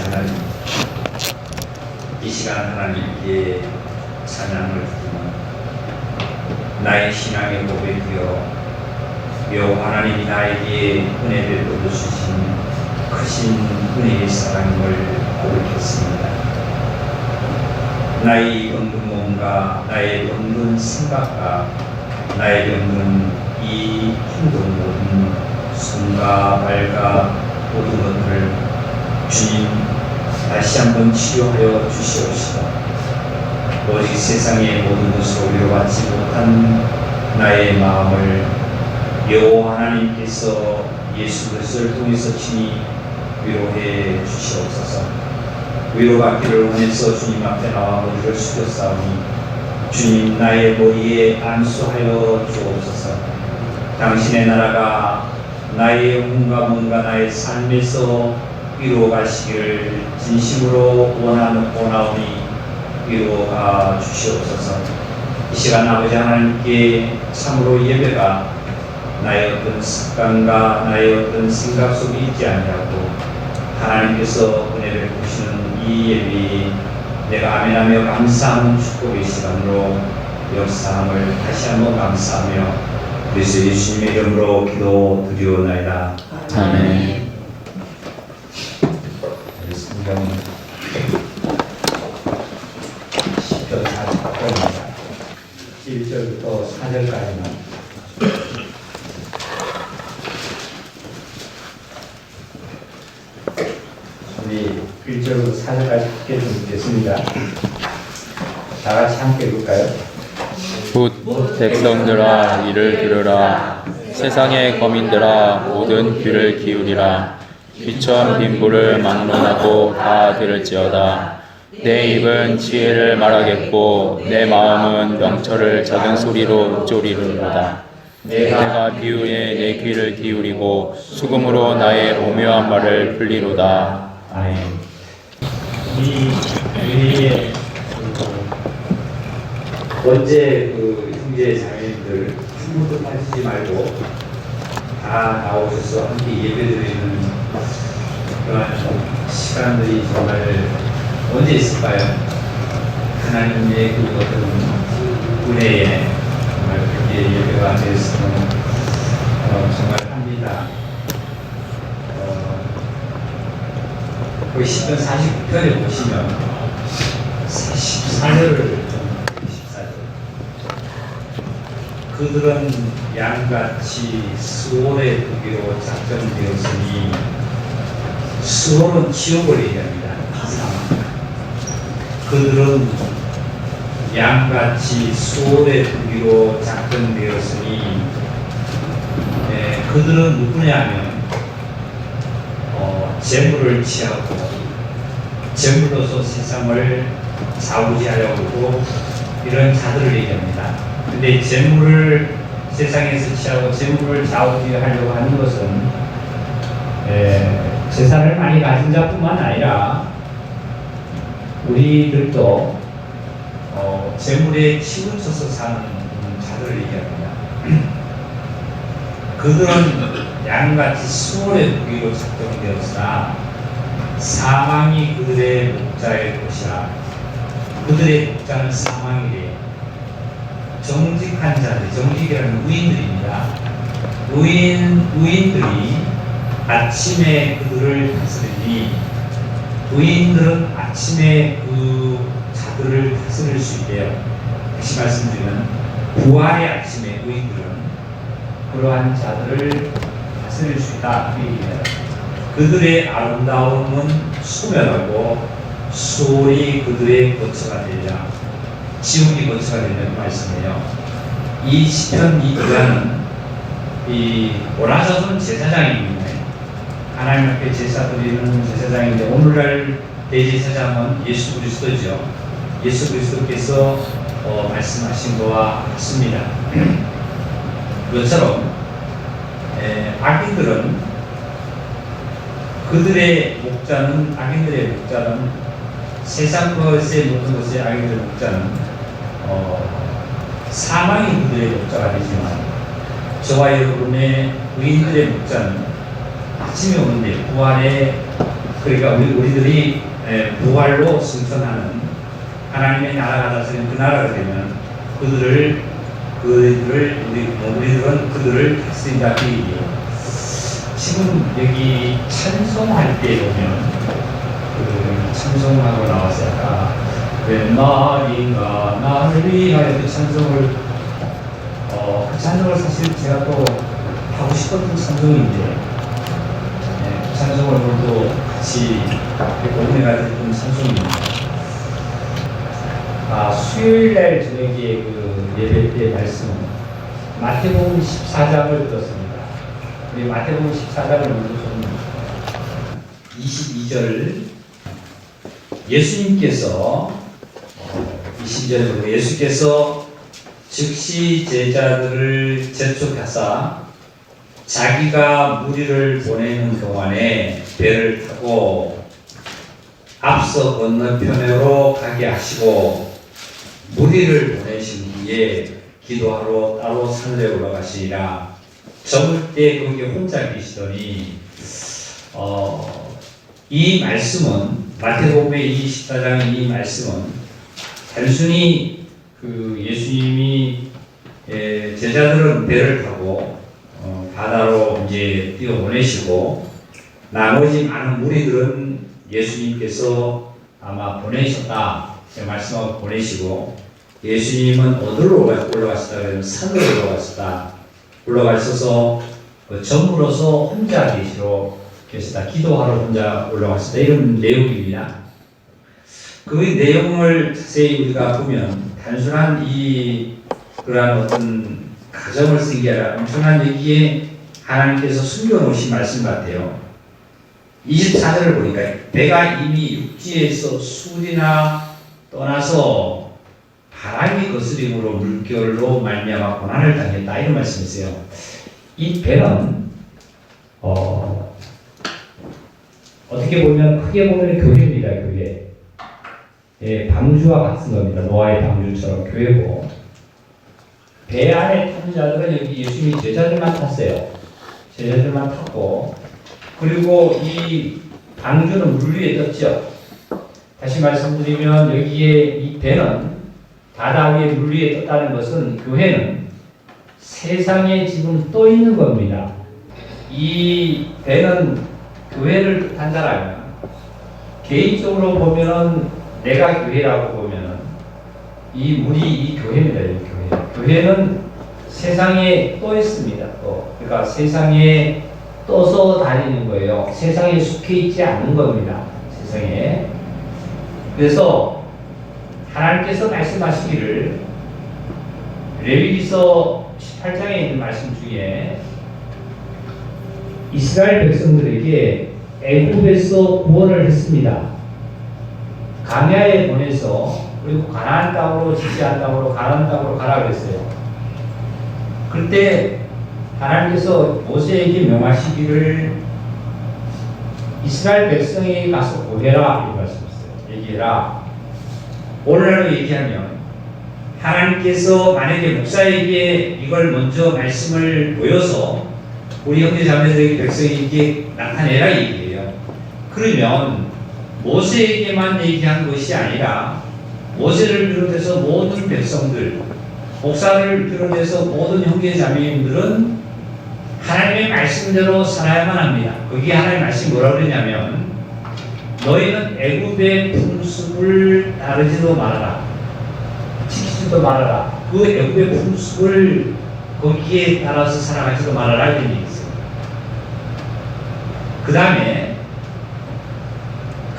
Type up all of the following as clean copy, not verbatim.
하나님, 이 시간 하나님께 찬양을 드리며 나의 신앙의 고백이여 여 하나님이 나에게 은혜를 베풀어주신 크신 은혜의 사랑을 고백했습니다. 나의 병든 몸과 나의 병든 생각과 나의 병든 이 힘든 모든 손과 발과 모든 것들을 주님 다시 한번 치료하여 주시옵시다. 오직 세상의 모든 것으로 위로받지 못한 나의 마음을 여호와 하나님께서 예수 그리스도를 통해서 친히 위로해 주시옵소서. 위로받기를 원해서 주님 앞에 나와 머리를 숙였사오니 주님 나의 머리에 안수하여 주옵소서. 당신의 나라가 나의 영혼과 몸과 나의 삶에서 위로가시기를 진심으로 원하오니 위로가 주시옵소서. 이 시간 아버지 하나님께 참으로 예배가 나의 어떤 습관과 나의 어떤 생각 속에 있지 아니하고 하나님께서 은혜를 주시는 이 예배에 내가 아멘하며 감사하는 축복의 시간으로 역사함을 다시 한번 감사하며 그리스도 예수님의 이름으로 기도드리오나이다. 아멘. 성경 시편 48편입니다. 1절부터 4절까지만 우리 1절부터 4절까지 함께 좀 읽겠습니다. 다 같이 함께 읽을까요? 곧 백성들아 이를 들으라. 세상의 거민들아 모든 귀를 기울이라. 귀천 빈부를 막론하고 다 들을지어다. 내 입은 지혜를 말하겠고 내 마음은 명철을 작은 소리로 읊조리로다. 내가 비유에 내 귀를 기울이고 수금으로 나의 오묘한 말을 풀리로다. 아멘. 이 유리의 원제 형제 자매님들 충분히 하시지 말고 다 나오셔서 함께 예배드리는 그런 시간들이 정말 언제 있을까요? 하나님의 그 어떤 은혜에 정말 그렇게 예배가 되었으면 정말 합니다. 그 10편 49편에 보시면 14절을 14절 그들은 양같이 스올의 무기로 작정되었으니 스올은 지옥을 얘기합니다. 그들은 양같이 스올의 무기로 작정되었으니 그들은 누구냐면 재물을 취하고 재물로서 세상을 좌우지하려고 하고 이런 자들을 얘기합니다. 근데 재물을 세상에서 취하고 재물을 좌우지하려고 하는 것은 재산을 많이 가진 자뿐만 아니라 우리들도 재물에 치우쳐서 사는 자들을 얘기합니다. 그들은 양같이 수월의 무기로 작동되었으나 사망이 그들의 목자의 것이라. 그들의 목자는 사망이래. 정직한 자들, 정직이라는 의인들입니다. 의인들이 아침에 그들을 다스리니 의인들은 아침에 그 자들을 다스릴 수 있대요. 다시 말씀드리면 부활의 아침에 의인들은 그러한 자들을 다스릴 수 있다. 그 얘기예요. 그들의 아름다움은 소멸하고 수월이 그들의 거처가 되리라. 지옥이 거처가 된다는 말씀이에요. 이 시편 이 구간은 이 오라서는 제사장입니다. 하나님 앞에 제사 드리는 제사장인데 오늘날 대제사장은 예수 그리스도죠. 예수 그리스도께서 말씀하신 것과 같습니다. 그것처럼 악인들은 그들의 목자는 악인들의 목자는 세상 것의 모든 것의 악인들의 목자는 사망이 그들의 목자가 되지만 저와 여러분의 의인들의 목자는 아침에 오는데 부활의 그러니까 우리들이 부활로 승천하는 하나님의 나라가 다스리는 그 나라가 되면 우리들은 그들을 다스린다 그 얘기예요. 지금 여기 찬송할 때 보면 찬송하고 나왔어요. 아까 웬 말인가 나를 위하여 그 찬송을 그 찬송을 사실 제가 또 하고 싶었던 찬송인데 그 찬송을 오늘도 같이 공연해가 듣던 찬송입니다. 수요일날 저녁에 그 예배 때 말씀은 마태복음 14장을 들었습니다. 우리 마태복음 14장을 먼저 좀 22절 예수님께서 20절에 예수께서 즉시 제자들을 재촉하사 자기가 무리를 보내는 동안에 배를 타고 앞서 건너편으로 가게 하시고 무리를 보내신 뒤에 기도하러 따로 산에 올라가시리라. 저물 때 거기 혼자 계시더니 이 말씀은 마태복음의 24장의 이 말씀은 단순히 그 예수님이 제자들은 배를 타고 바다로 이제 뛰어 보내시고 나머지 많은 무리들은 예수님께서 아마 보내셨다 말씀하고 보내시고 예수님은 어디로 올라가시다 그러면 산으로 올라가셔서 저물어서 혼자 계시다 기도하러 혼자 올라가시다 이런 내용입니다. 그 내용을 자세히 우리가 보면 단순한 그러한 어떤 가정을 쓴 게 아니라 엄청난 여기에 하나님께서 숨겨놓으신 말씀 같아요. 24절을 보니까 배가 이미 육지에서 수리나 떠나서 바람이 거스림으로 물결로 말미암아 고난을 당했다 이런 말씀이세요. 이 배는 어떻게 보면 크게 보면 교회입니다. 교회. 방주와 같은 겁니다. 노아의 방주처럼 교회고 배 안에 탄 자들은 여기 예수님이 제자들만 탔어요. 제자들만 탔고 그리고 이 방주는 물 위에 떴죠. 다시 말씀드리면 여기에 이 배는 바다 위에 물 위에 떴다는 것은 교회는 세상에 지금 떠 있는 겁니다. 이 배는 교회를 뜻한다라면 개인적으로 보면은 내가 교회라고 보면은 이 물이 이 교회입니다. 이 교회는 세상에 떠 있습니다. 그러니까 세상에 떠서 다니는 거예요. 세상에 속해 있지 않는 겁니다. 세상에. 그래서 하나님께서 말씀하시기를 레위기서 18장에 있는 말씀 중에 이스라엘 백성들에게 애굽에서 구원을 했습니다. 광야에 보내서 그리고 가나안 땅으로 지시한 땅으로 가나안 땅으로 가라 그랬어요. 그때 하나님께서 모세에게 명하시기를 이스라엘 백성에게 가서 고해라 이런 말씀이었어요. 얘기해라. 오늘날로 얘기하면 하나님께서 만약에 목사에게 이걸 먼저 말씀을 보여서 우리 형제자매들에게 백성에게 나타내라 얘기해요. 그러면 모세에게만 얘기한 것이 아니라 모세를 비롯해서 모든 백성들, 목사를 비롯해서 모든 형제자매님들은 하나님의 말씀대로 살아야만 합니다. 거기 하나님의 말씀이 뭐라고 그러냐면 너희는 애굽의 풍습을 따르지도 말아라. 지키지도 말아라. 그 애굽의 풍습을 거기에 따라서 살아가지도 말아라 이런 얘기 있어요. 그 다음에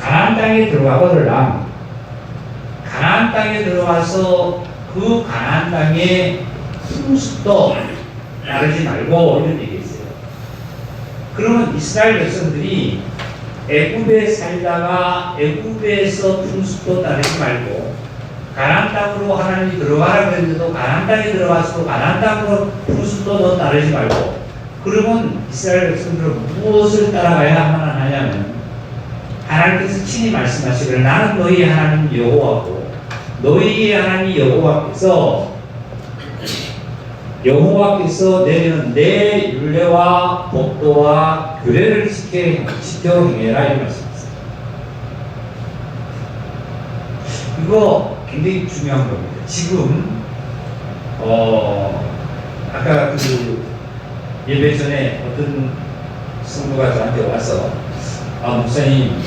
가나안 땅에 들어가거들라. 가나안 땅에 들어와서 그 가나안 땅의 풍습도 따르지 말고 이런 얘기 있어요. 그러면 이스라엘 백성들이 애굽에 살다가 애굽에서 풍습도 따르지 말고 가나안 땅으로 하나님이 들어가라 그랬는데도 가나안 땅에 들어가서도 가나안 땅으로 풍습도 너 따르지 말고 그러면 이스라엘 백성들은 무엇을 따라가야 하냐면 하나님께서 친히 말씀하시기를 나는 너희의 하나님 여호와고 너희의 하나님 여호와께서 내리는 내 율례와 법도와 규례를 지켜 행해라 이 말씀이었어요. 이거 굉장히 중요한 겁니다. 지금 아까 그 예배 전에 어떤 성도가 저한테 와서 목사님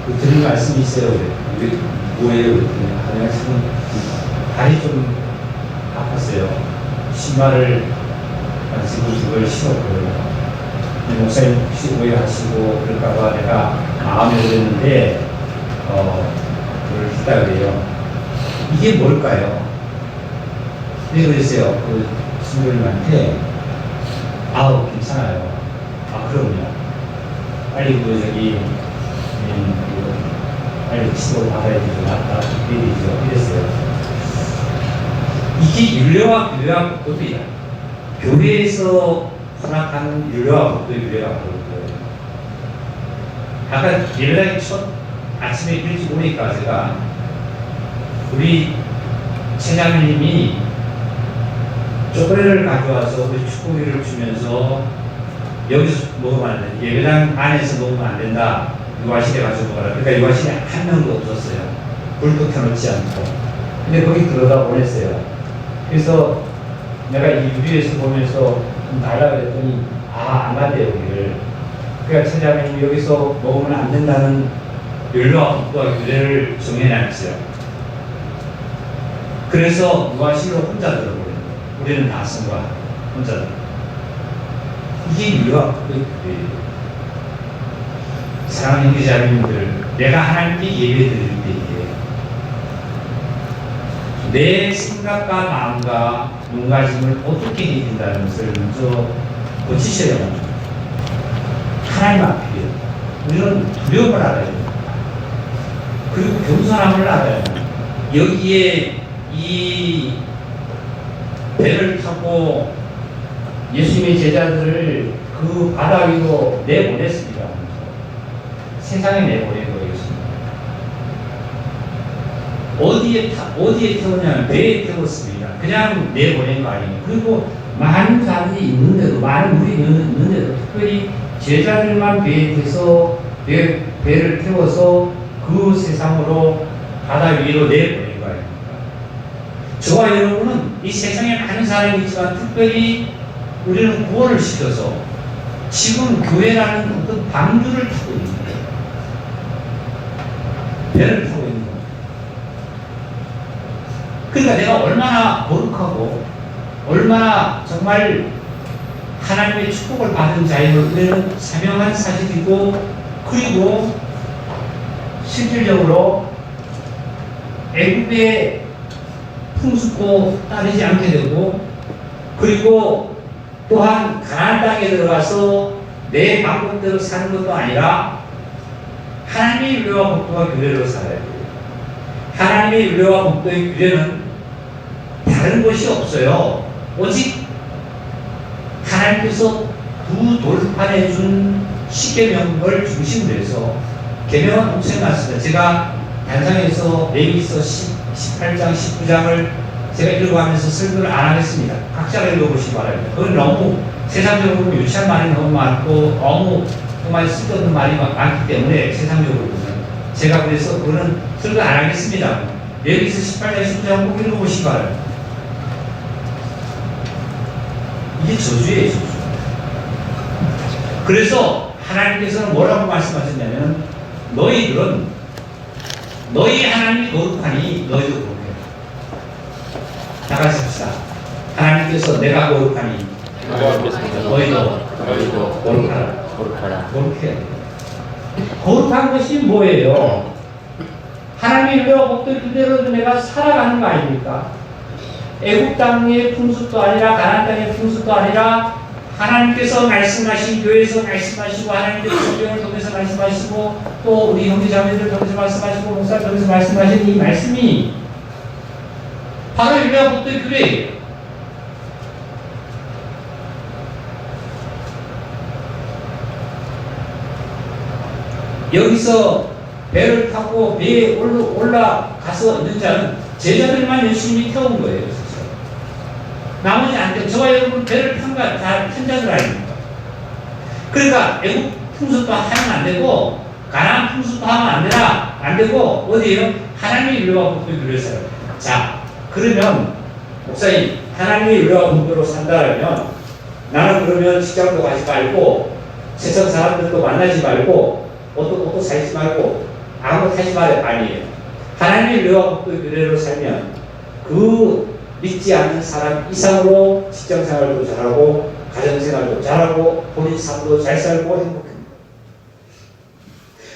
그 드릴 말씀이 있어요. 그래. 이게 뭐예요? 그랬더니 지금 발이 좀 아팠어요. 신발을 지금 그걸 신었고요. 목사님 혹시 오해하시고 그럴까봐 내가 마음에 들었는데 그걸 했다 그래요. 이게 뭘까요? 네, 그랬어요. 그 친구님한테 괜찮아요. 그럼요. 빨리 빨리 치료를 받아야 되죠. 맞다. 이랬어요. 이게 율례와 규례와 법도이다. 교회에서 허락하는 율례와 법도의 규례가 바로 그거예요. 아까 예배당에 첫 아침에 일찍 오니까 제가 우리 최장님이 초콜릿을 가져와서 우리 축구기를 주면서 여기서 먹으면 안 된다. 예배당 안에서 먹으면 안 된다. 유아실에 가서 먹어라. 그러니까 유아실에 한 명도 없었어요. 불도 켜놓지 않고. 근데 거기 들어다 보냈어요. 그래서 내가 이 유리에서 보면서 좀 달라 그랬더니 안 간대요, 여기를. 그러니까 최장님이 여기서 먹으면 안 된다는 율례와 법도와 규례를 정해놨어요. 그래서 유아실로 혼자 들어버려요. 우리는 나선과 혼자 들어. 이게 율례와 법도의 규례예요. 사랑하는 형제자매님들, 내가 하나님께 예배 드릴 때에 내 생각과 마음과 몸가짐을 어떻게 해야 된다는 것을 먼저 고치셔야 합니다. 하나님 앞에 우리는 두려움을 알아야 됩니다. 그리고 겸손함을 알아야 합니다. 여기에 이 배를 타고 예수님의 제자들을 그 바다 위로 내보냈습니다. 세상에 내보낸 거였습니다. 어디에 태우냐면 배에 태웠습니다. 그냥 내보낸 거 아니에요. 그리고 많은 사람들이 있는데도, 많은 무리 있는데도, 특별히 제자들만 배에 태서 배를 태워서 그 세상으로 바다 위로 내보낸 거 아닙니까? 저와 여러분은 이 세상에 많은 사람이 있지만 특별히 우리는 구원을 시켜서 지금 교회라는 어떤 방주를 타고 있는 거예요. 배를 타고 있는 거예요. 그러니까 내가 얼마나 거룩하고 얼마나 정말 하나님의 축복을 받은 자임을 우리는 사명한 사실이고, 그리고 실질적으로 애국의 풍습도 따르지 않게 되고, 그리고 또한 가나안 땅에 들어가서 내 방법대로 사는 것도 아니라 하나님의 율례와 법도와 규례로 살아야 돼요. 하나님의 율례와 법도의 규례는 다른 것이 없어요. 오직 하나님께서 두 돌판에 준 십계명을 중심으로 해서, 계명은 엄청 많습니다. 제가 단상에서 레위기서 18장, 19장을 제가 읽어가면서 설교를 안 하겠습니다. 각자가 읽어보시기 바랍니다. 그건 너무 세상적으로 유치한 말이 너무 많고 너무 정말 쓸데없는 말이 많기 때문에 세상적으로 보면 제가 그래서 그거는 설교 안 하겠습니다. 레위기서 18장, 19장 꼭 읽어보시기 바랍니다. 이게 저주예요, 저주. 그래서 하나님께서는 뭐라고 말씀하셨냐면, 너희들은 너희 하나님이 거룩하니 너희도 거룩해. 다 같이 합시다. 하나님께서 내가 거룩하니 너희도 거룩하라. 거룩해야 돼요. 거룩한 것이 뭐예요? 하나님의 율례와 법도 그대로 내가 살아가는 거 아닙니까? 애국 땅의 풍습도 아니라 가나안 땅의 풍습도 아니라 하나님께서 말씀하신, 교회에서 말씀하시고, 하나님께서 성경을 통해서 말씀하시고, 또 우리 형제자매들 통해서 말씀하시고, 목사 통해서 말씀하신 이 말씀이 바로 율례와 법도의 규례예요. 여기서 배를 타고 배에 올라가서 있는 자는 제자들만 열심히 태운 거예요. 나머지 안 돼. 저와 여러분 배를 탄 자들 아닙니까? 그러니까 애국 풍습도 하면 안 되고 가나안 풍습도 하면 안 안 되고 어디에요? 하나님의 율법과 법도의 교례로 살아요. 자, 그러면 목사님 하나님의 율법과 법도로 산다면 나는 그러면 직장도 가지 말고 세상 사람들도 만나지 말고 옷도 사지 말고 아무것도 하지 말아요. 아니에요. 하나님의 율법과 법도의 교례로 살면 그 믿지 않는 사람 이상으로 직장생활도 잘하고 가정생활도 잘하고 본인 삶도 잘 살고 행복합니다.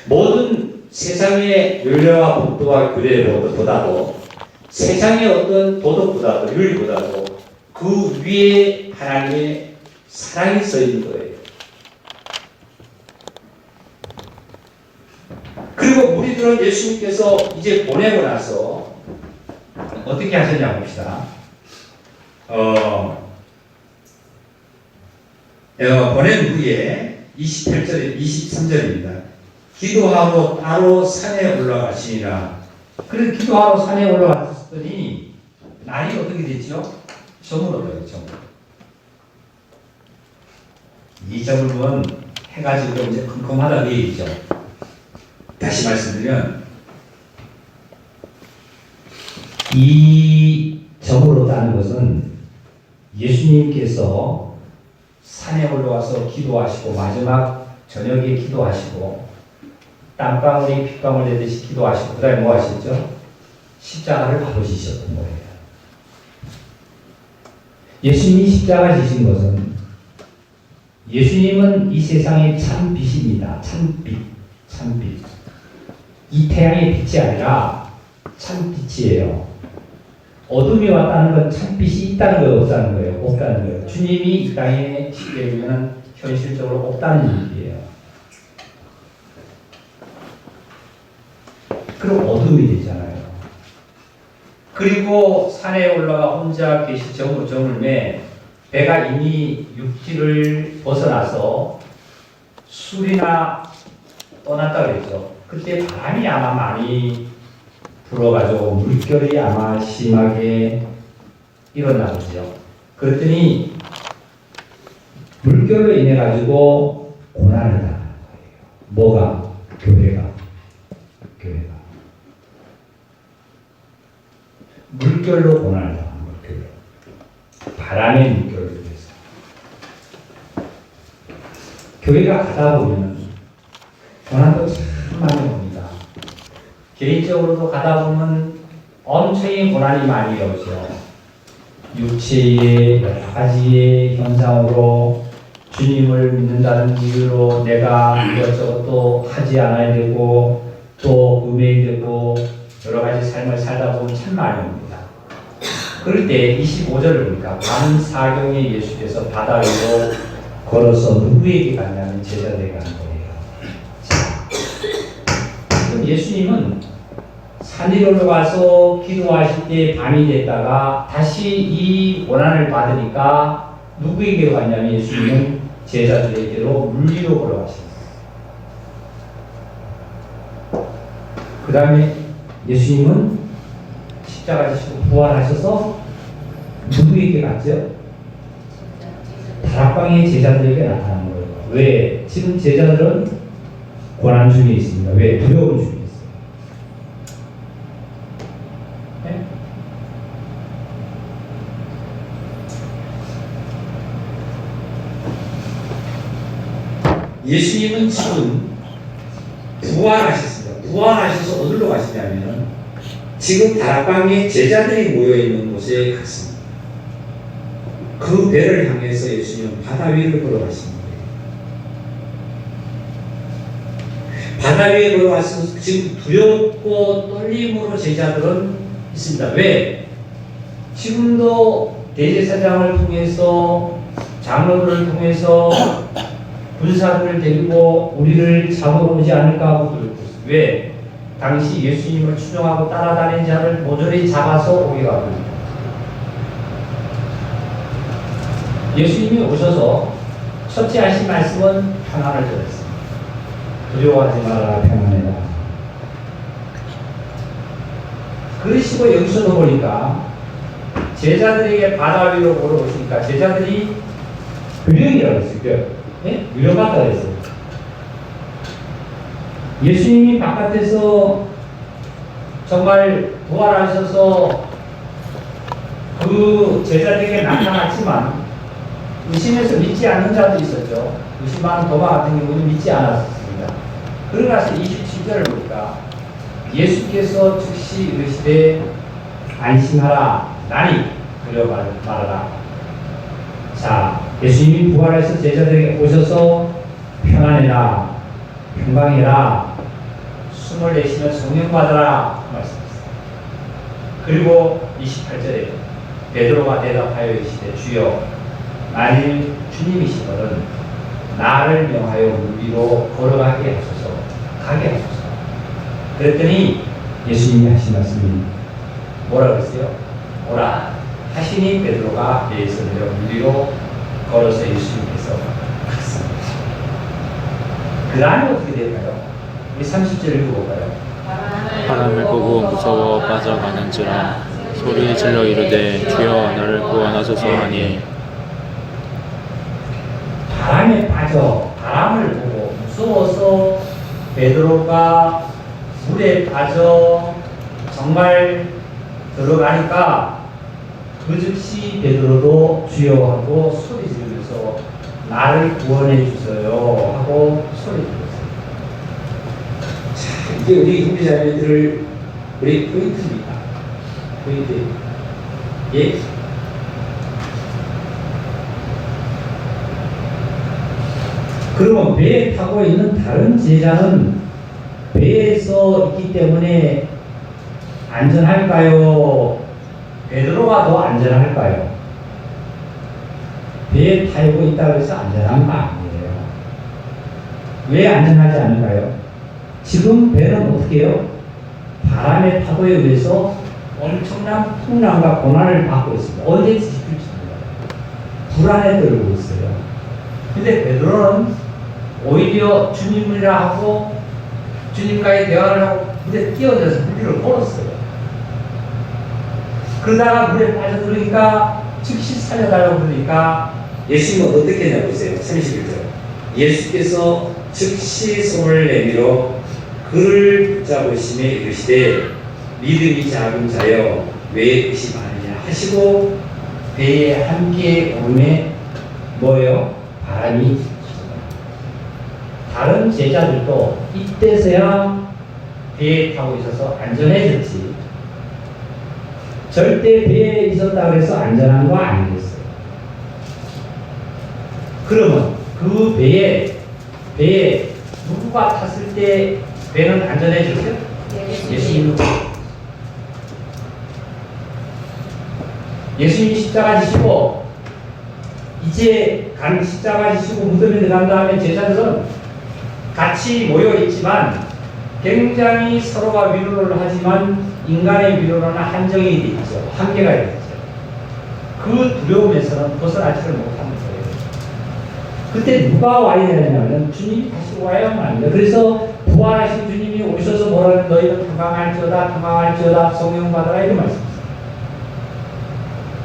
모든 세상의 윤례와 법도와 규례보다도 세상의 어떤 도덕보다도 윤리보다도 그 위에 하나님의 사랑이 써 있는 거예요. 그리고 우리들은 예수님께서 이제 보내고 나서 어떻게 하셨냐 봅시다. 보낸 후에 28절, 23절입니다. 기도하러 따로 산에 올라가시니라. 그래서 기도하러 산에 올라갔더니 날이 어떻게 됐죠? 저물어요, 저물. 이 저물은 해가 지고 이제 컴컴하다 그 얘기죠. 다시 말씀드리면 이 저물었다는 것은 예수님께서 산에 올라와서 기도하시고 마지막 저녁에 기도하시고 땀방울이 핏방울 내듯이 기도하시고 그 다음에 뭐 하셨죠? 십자가를 바로 지셨던 거예요. 예수님이 십자가 지신 것은 예수님은 이 세상의 참 빛입니다. 참빛, 참빛. 이 태양의 빛이 아니라 참빛이에요. 어둠이 왔다는 건 참빛이 있다는 거예요, 없다는 거예요? 없다는 거예요. 주님이 이 땅에 쉽게 보면 현실적으로 없다는 얘기예요. 그럼 어둠이 되잖아요. 그리고 산에 올라가 혼자 계시 저물매 배가 이미 육지를 벗어나서 술이나 떠났다 그랬죠. 그때 바람이 아마 많이 불어가지고 물결이 아마 심하게 일어나 보죠. 그랬더니 물결로 인해 가지고 고난을 당하는 거예요. 뭐가? 교회가. 물결로 고난을 당하는 거예요. 바람의 물결로 인해서. 교회가 가다 보면 고난도 참 많이 옵니다. 개인적으로도 가다 보면 엄청인 고난이 많이 오죠. 육체의 여러 가지의 현상으로 주님을 믿는다는 이유로 내가 이것저것 또 하지 않아야 되고 또 음해야 되고 여러 가지 삶을 살다 보면 참 많이 옵니다. 그럴 때 25절을 보니까 반사경에 예수께서 바다 위로 걸어서 누구에게 갔냐면 제자들에게 간 거예요. 자, 그럼 예수님은 산 위로 올라가서 기도하실 때 밤이 됐다가 다시 이 고난을 받으니까 누구에게로 갔냐면 예수님은 제자들에게로 물 위로 걸어가셨어요. 그 다음에 예수님은 십자가 지시고 부활하셔서 누구에게 갔죠? 다락방의 제자들에게 나타난 거예요. 왜? 지금 제자들은 고난 중에 있습니다. 왜? 두려움 중에 있어요. 네? 예수님은 지금 부활하셨습니다. 부활하셔서 어디로 가시냐면 지금 다락방에 제자들이 모여있는 곳에 갔습니다. 그 배를 향해서 예수님은 바다 위를 걸어가십니다. 바다 위에 걸어가서 지금 두렵고 떨림으로 제자들은 있습니다. 왜? 지금도 대제사장을 통해서 장로들을 통해서 군사들을 데리고 우리를 잡으러 오지 않을까 하고 들고 있습니다. 왜? 당시 예수님을 추종하고 따라다닌 자를 모조리 잡아서 오게 하고 있습니다. 예수님이 오셔서 첫째 하신 말씀은 평안을 주셨습니다. 두려워하지 마라, 평안해라. 그러시고 여기서도 보니까 제자들에게 바다 위로 걸어오시니까 제자들이 유령이라고 했어요. 네? 유령 같다고 했어요. 예수님이 바깥에서 정말 부활하셔서 그 제자들에게 나타났지만 의심해서 믿지 않는 자도 있었죠. 의심하는 도마 같은 경우는 믿지 않았습니다. 그러고 나서 27절을 보니까 예수께서 즉시 이르시되 안심하라 나니 그려 말하라. 자, 예수님이 부활해서 제자들에게 오셔서 평안해라 평강해라 숨을 내쉬며 성령 받아라 말씀하셨습니다. 그리고 28절에 베드로가 대답하여 이르시되 주여 만일 주님이시거든 나를 명하여 물 위로 걸어가게 하소서 가게 하소서. 그랬더니 예수님이 하신 말씀이 뭐라 그랬어요? 오라 하시니 베드로가 배에서 내려 물 위로 걸어서 예수님께서 갔습니다. 그 다음에 어떻게 될까요? 우리 30절 읽어볼까요? 바람을 보고 무서워 빠져가는지라 소리 질러 이르되 주여 나를 구원하소서 하니 바람에 빠져 바람을 보고 무서워서 베드로가 물에 빠져 정말 들어가니까 그 즉시 베드로도 주여 하고 소리 지르면서 나를 구원해 주세요 하고 소리 질렀어요. 자, 이게 우리 형제자매들을 우리 포인트입니다. 포인트. 예? 그러면 배에 타고 있는 다른 제자는 배에서 있기 때문에 안전할까요? 베드로가 더 안전할까요? 배에 타고 있다고 해서 안전한 거 아니에요. 왜 안전하지 않을까요? 지금 배는 어떻게 해요? 바람의 파도에 의해서 엄청난 풍랑과 고난을 받고 있습니다. 언제든지 뒤집힐지 몰라요. 불안에 떨고 있어요. 근데 베드로는 오히려 주님이라 하고 주님과의 대화를 하고 물에 뛰어들어서 물을 걸었어요. 그러다가 물에 빠져들으니까 즉시 살려달라고 그러니까 예수님은 어떻게 했냐 보세요. 31절 예수께서 즉시 손을 내밀어 그를 붙잡으시며 이르시되 믿음이 작은 자여 왜 의심하느냐 하시고 배에 함께 오름에 뭐예요? 바람이 다른 제자들도 이때서야 배에 타고 있어서 안전해졌지 절대 배에 있었다 그래서 안전한 거 아니겠어요. 그러면 그 배에 누구가 탔을 때 배는 안전해졌어요? 예수님. 예수님이 십자가 지시고 이제 십자가 지시고 무덤에 들어간 다음에 제자들은 같이 모여 있지만 굉장히 서로가 위로를 하지만 인간의 위로는 한정이 있죠. 한계가 있죠. 그 두려움에서는 벗어나지를 못하는 거예요. 그때 누가 와야 되냐면 주님이 다시 와야만 합니다. 그래서 부활하신 주님이 오셔서 뭐라는 너희는 평강할지어다 성령 받아라 이런 말씀이세요.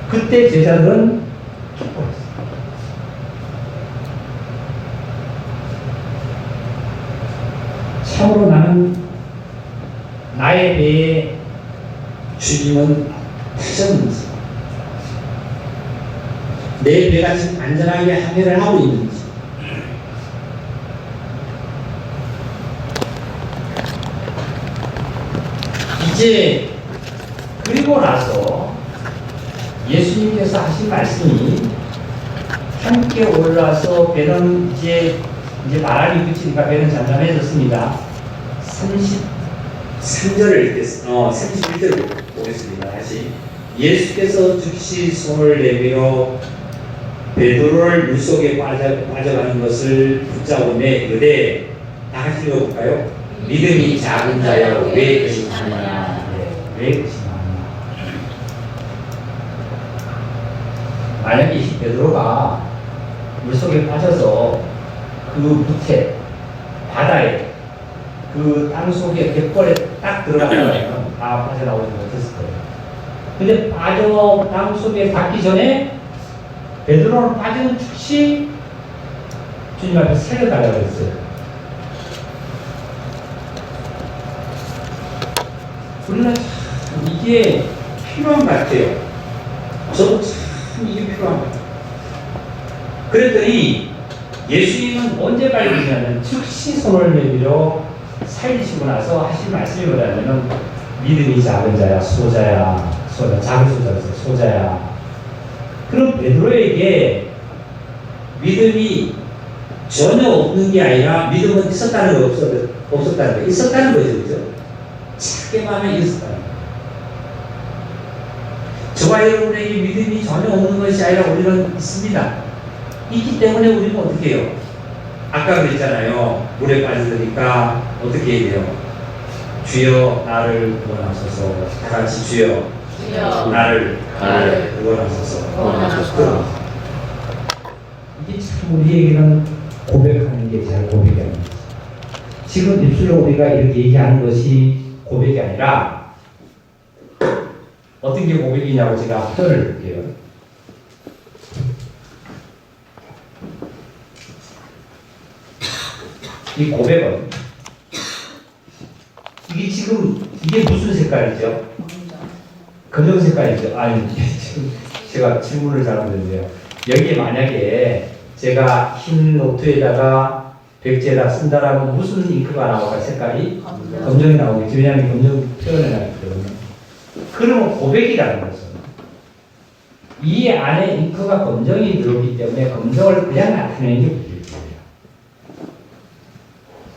그때 제자들은 기뻐했어요. 참으로 나는 나의 배에 주님은 타셨는지 내 배가 지금 안전하게 항해를 하고 있는지 이제 그리고 나서 예수님께서 하신 말씀이 함께 올라서 배는 이제 바람이 그치니까 배는 잠잠해졌습니다. 33절을 읽겠습니다. 31절을 보겠습니다. 다시 예수께서 즉시 손을 내밀어 베드로를 물속에 빠져가는 것을 붙잡으며 이르되 다 같이 읽어볼까요? 믿음이 작은 자여 왜 의심하느냐. 왜 의심하느냐. 만약에 이 베드로가 물속에 빠져서 그 밑에 바다에 그 땅속에 갯벌에 딱 들어가면 다 빠져나오지 못했을 거예요. 근데 땅속에 닿기 전에 베드로는 빠지는 즉시 주님 앞에 살려달라고 했어요. 그러나 참 이게 필요한 것 같아요. 저도 참 이게 필요한 것 같아요. 그랬더니 예수님은 언제 밝히냐면 즉시 손을 내밀어 살리시고 나서 하신 말씀이 뭐냐면 믿음이 작은 자야 소자야 작은 소자에서 소자야. 그럼 베드로에게 믿음이 전혀 없는 게 아니라 믿음은 있었다는 거 없었다는 거 있었다는 거죠. 그죠? 자기만은 있었다는 거. 저와 여러분에게 믿음이 전혀 없는 것이 아니라 우리는 있습니다. 있기 때문에 우리는 어떻게 해요? 아까 그랬잖아요. 물에 빠지니까 어떻게 해야 돼요? 주여 나를 구원하소서. 다 같이 주여 나를 구원하소서. 구원하소서. 이게 참 우리에게는 고백하는 게 잘 고백이 아닙니다. 지금 입술로 우리가 이렇게 얘기하는 것이 고백이 아니라 어떤 게 고백이냐고 제가 표현을 볼게요. 이 고백은 이게 지금 이게 무슨 색깔이죠? 검정 색깔이죠? 아니 지금 제가 질문을 잘못했네요. 여기에 만약에 제가 흰 노트에다가 백지에다 쓴다라면 무슨 잉크가 나올까? 색깔이 검정이 나오겠죠. 왜냐하면 검정 표현해 놨기 때문에. 그러면 고백이라는 것은 이 안에 잉크가 검정이 들어오기 때문에 검정을 그냥 나타내는 게 고백이에요.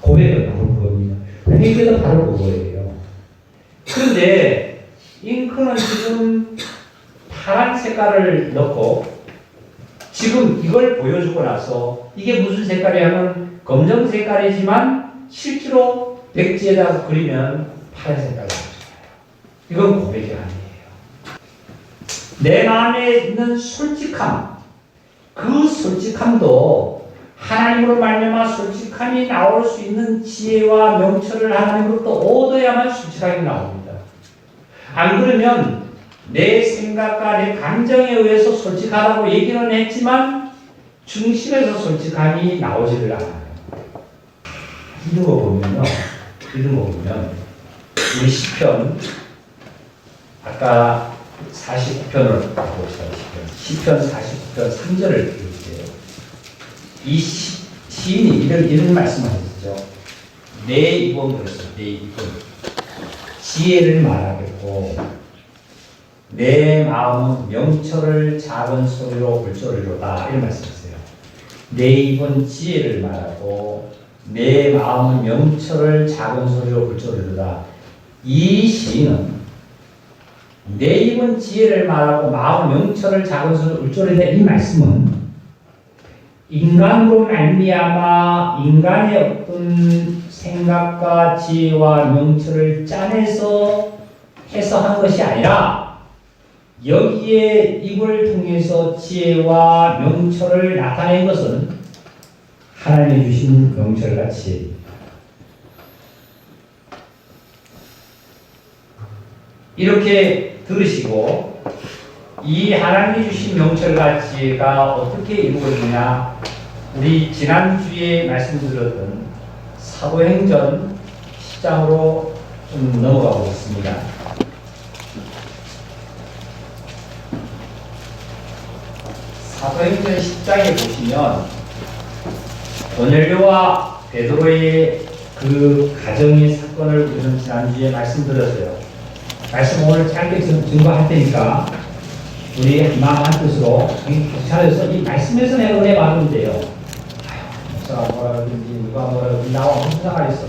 고백은 바로 그겁니다. 회개도 바로 그거예요. 그런데 잉크는 지금 파란 색깔을 넣고 지금 이걸 보여주고 나서 이게 무슨 색깔이냐면 검정 색깔이지만 실제로 백지에다 그리면 파란 색깔이 나와요. 이건 고백이 아니에요. 내 마음에 있는 솔직함, 그 솔직함도 하나님으로 말미암아 솔직함이 나올 수 있는 지혜와 명철을 하나님으로부터 얻어야만 솔직하게 나옵니다. 안 그러면 내 생각과 내 감정에 의해서 솔직하다고 얘기는 했지만 중심에서 솔직함이 나오지를 않아요. 이런 거 보면 우리 시편 아까 49편을 봅시다. 시편 49편 3절을 읽을게요. 이 시인이 이런 말씀하셨죠. 내 입은 그랬어요. 내 입은 지혜를 말하겠고 내 마음은 명철을 작은 소리로 울소리로다. 이런 말씀이세요. 내 입은 지혜를 말하고 내 마음은 명철을 작은 소리로 울소리로다. 이 시인은 내 입은 지혜를 말하고 마음은 명철을 작은 소리로 울소리로다. 이 말씀은 인간으로 말미암아 인간의 어떤 생각과 지혜와 명철을 짜내서 해석한 것이 아니라 여기에 입을 통해서 지혜와 명철을 나타낸 것은 하나님이 주신 명철과 지혜입니다. 이렇게 들으시고 이 하나님이 주신 명철과 지혜가 어떻게 이루어지냐, 우리 지난주에 말씀드렸던 사도행전 10장으로 좀 넘어가 보겠습니다. 사도행전 10장에 보시면 고넬료와 베드로의 그 가정의 사건을 우리는 지난주에 말씀드렸어요. 말씀 오늘 짧게 증거할 테니까 우리 마음 한 뜻으로 차려서 이 말씀에서 내가 은혜 받으면 돼요. 목사가 뭐라 그러든지 누가 뭐라 그러든지 나와 무슨 상관 있어.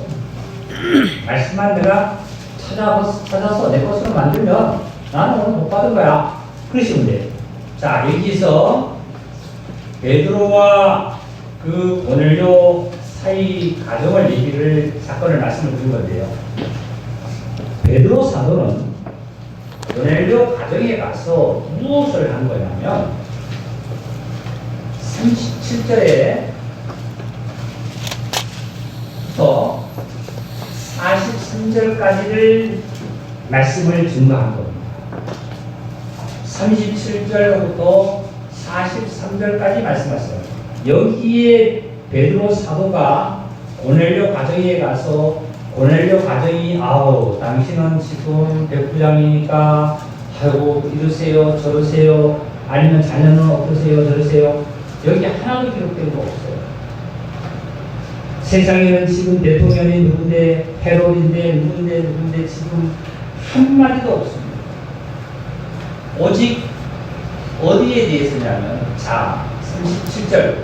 말씀만 내가 찾아서 내 것으로 만들면 나는 오늘 못 받은 거야. 그러시면 돼요. 자, 여기서 베드로와 그 고넬료 사이 가정을 사건을 말씀을 드린 건데요. 베드로 사도는 고넬료 가정에 가서 무엇을 한 거냐면 37절에부터 43절까지를 말씀을 증거한 겁니다. 37절부터 43절까지 말씀하셨어요. 여기에 베드로 사도가 고넬료 가정에 가서 고넬료 가정이 아우 당신은 지금 백부장이니까 아이고 이러세요 저러세요 아니면 자녀는 어떠세요 저러세요 여기 하나도 기록된 거 없어요. 세상에는 지금 대통령이 누군데 헤롯인데 누군데 지금 한마디도 없습니다. 오직 어디에 대해서냐면 자 37절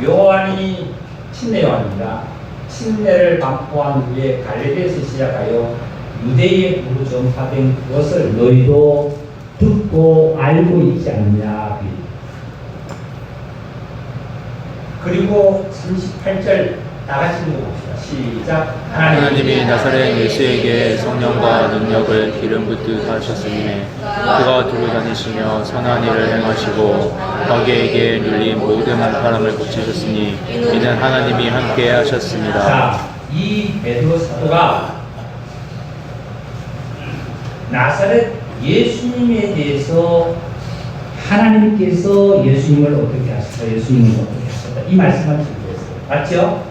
요한이 침례 요한입니다. 침례를 받고한 후에 갈릴리에서 시작하여 유대에 부르 전파된 그것을 너희도 듣고 알고 있지 않느냐. 그리고 38절 다같이 읽어봅시다. 시작. 하나님이 나사렛 예수에게 성령과 능력을 기름 붓듯 하셨으니 그가 두루 다니시며 선한 일을 행하시고 마귀에게 눌린 모든 사람을 고치셨으니 이는 하나님이 함께 하셨습니다. 자, 이 베드로 사도가 나사렛 예수님에 대해서 하나님께서 예수님을 어떻게 하셨다, 예수님을 어떻게 하셨다 이 말씀을 준비했어요. 맞죠?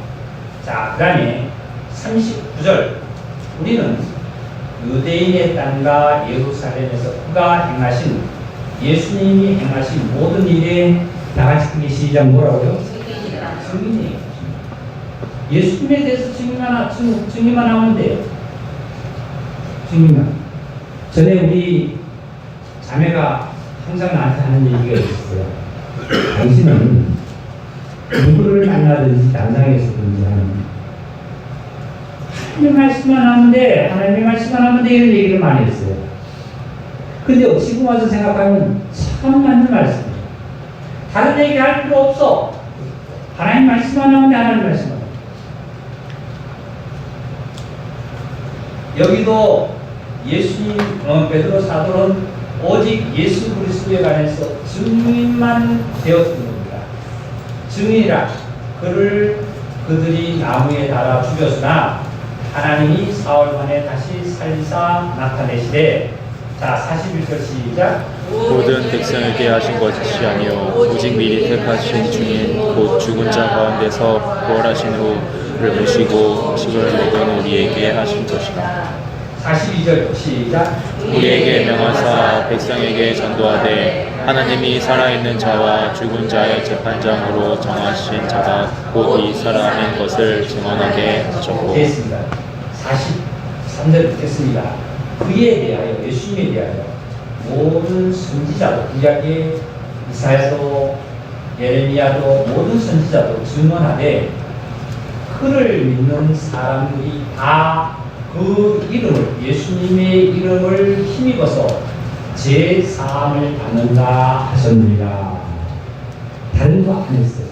자, 그 다음에 39절 우리는 유대인의 땅과 예루살렘에서 그가 행하신 예수님이 행하신 모든 일에 다같이 크게 시작 뭐라고요? 증인이에요. 예수님에 대해서 증인만 하면 돼요. 증인만. 전에 우리 자매가 항상 나한테 하는 얘기가 있었어요. 당신은 누구를 만나든지 단상에서든지 하는 하나님의 말씀만 하면 돼. 하나님의 말씀만 하면 돼. 이런 얘기를 많이 했어요. 근데 지금 와서 생각하면 참 맞는 말씀이에요. 다른 얘기 할 필요 없어. 하나님 말씀만 하면 돼. 하나님 말씀만. 여기도 예수님 베드로 사도는 오직 예수 그리스도에 관해서 증인만 되었던 겁니다. 증인이라 그들이 나무에 달아 죽였으나 하나님이 사흘 만에 다시 살리사 나타내시되 자 41절 시작 모든 백성에게 하신 것이 아니요 오직 미리 택하신 주인 곧 죽은 자 가운데서 부활하신 후를 모시고 음식을 먹은 우리에게 하신 것이다. 42절 시작 우리에게 명하사 백성에게 전도하되 하나님이 살아있는 자와 죽은 자의 재판장으로 정하신 자가 곧 이 사람인 것을 증언하게 하셨고 됐습니다. 43절 듣겠습니다. 그에 대하여 예수님에 대하여 모든 선지자도 구약의 이사야도 예레미야도 모든 선지자도 증언하되 그를 믿는 사람들이 다 그 이름을 예수님의 이름을 힘입어서 제 사함을 받는다 하셨느니라. 다른 거 안 했어요.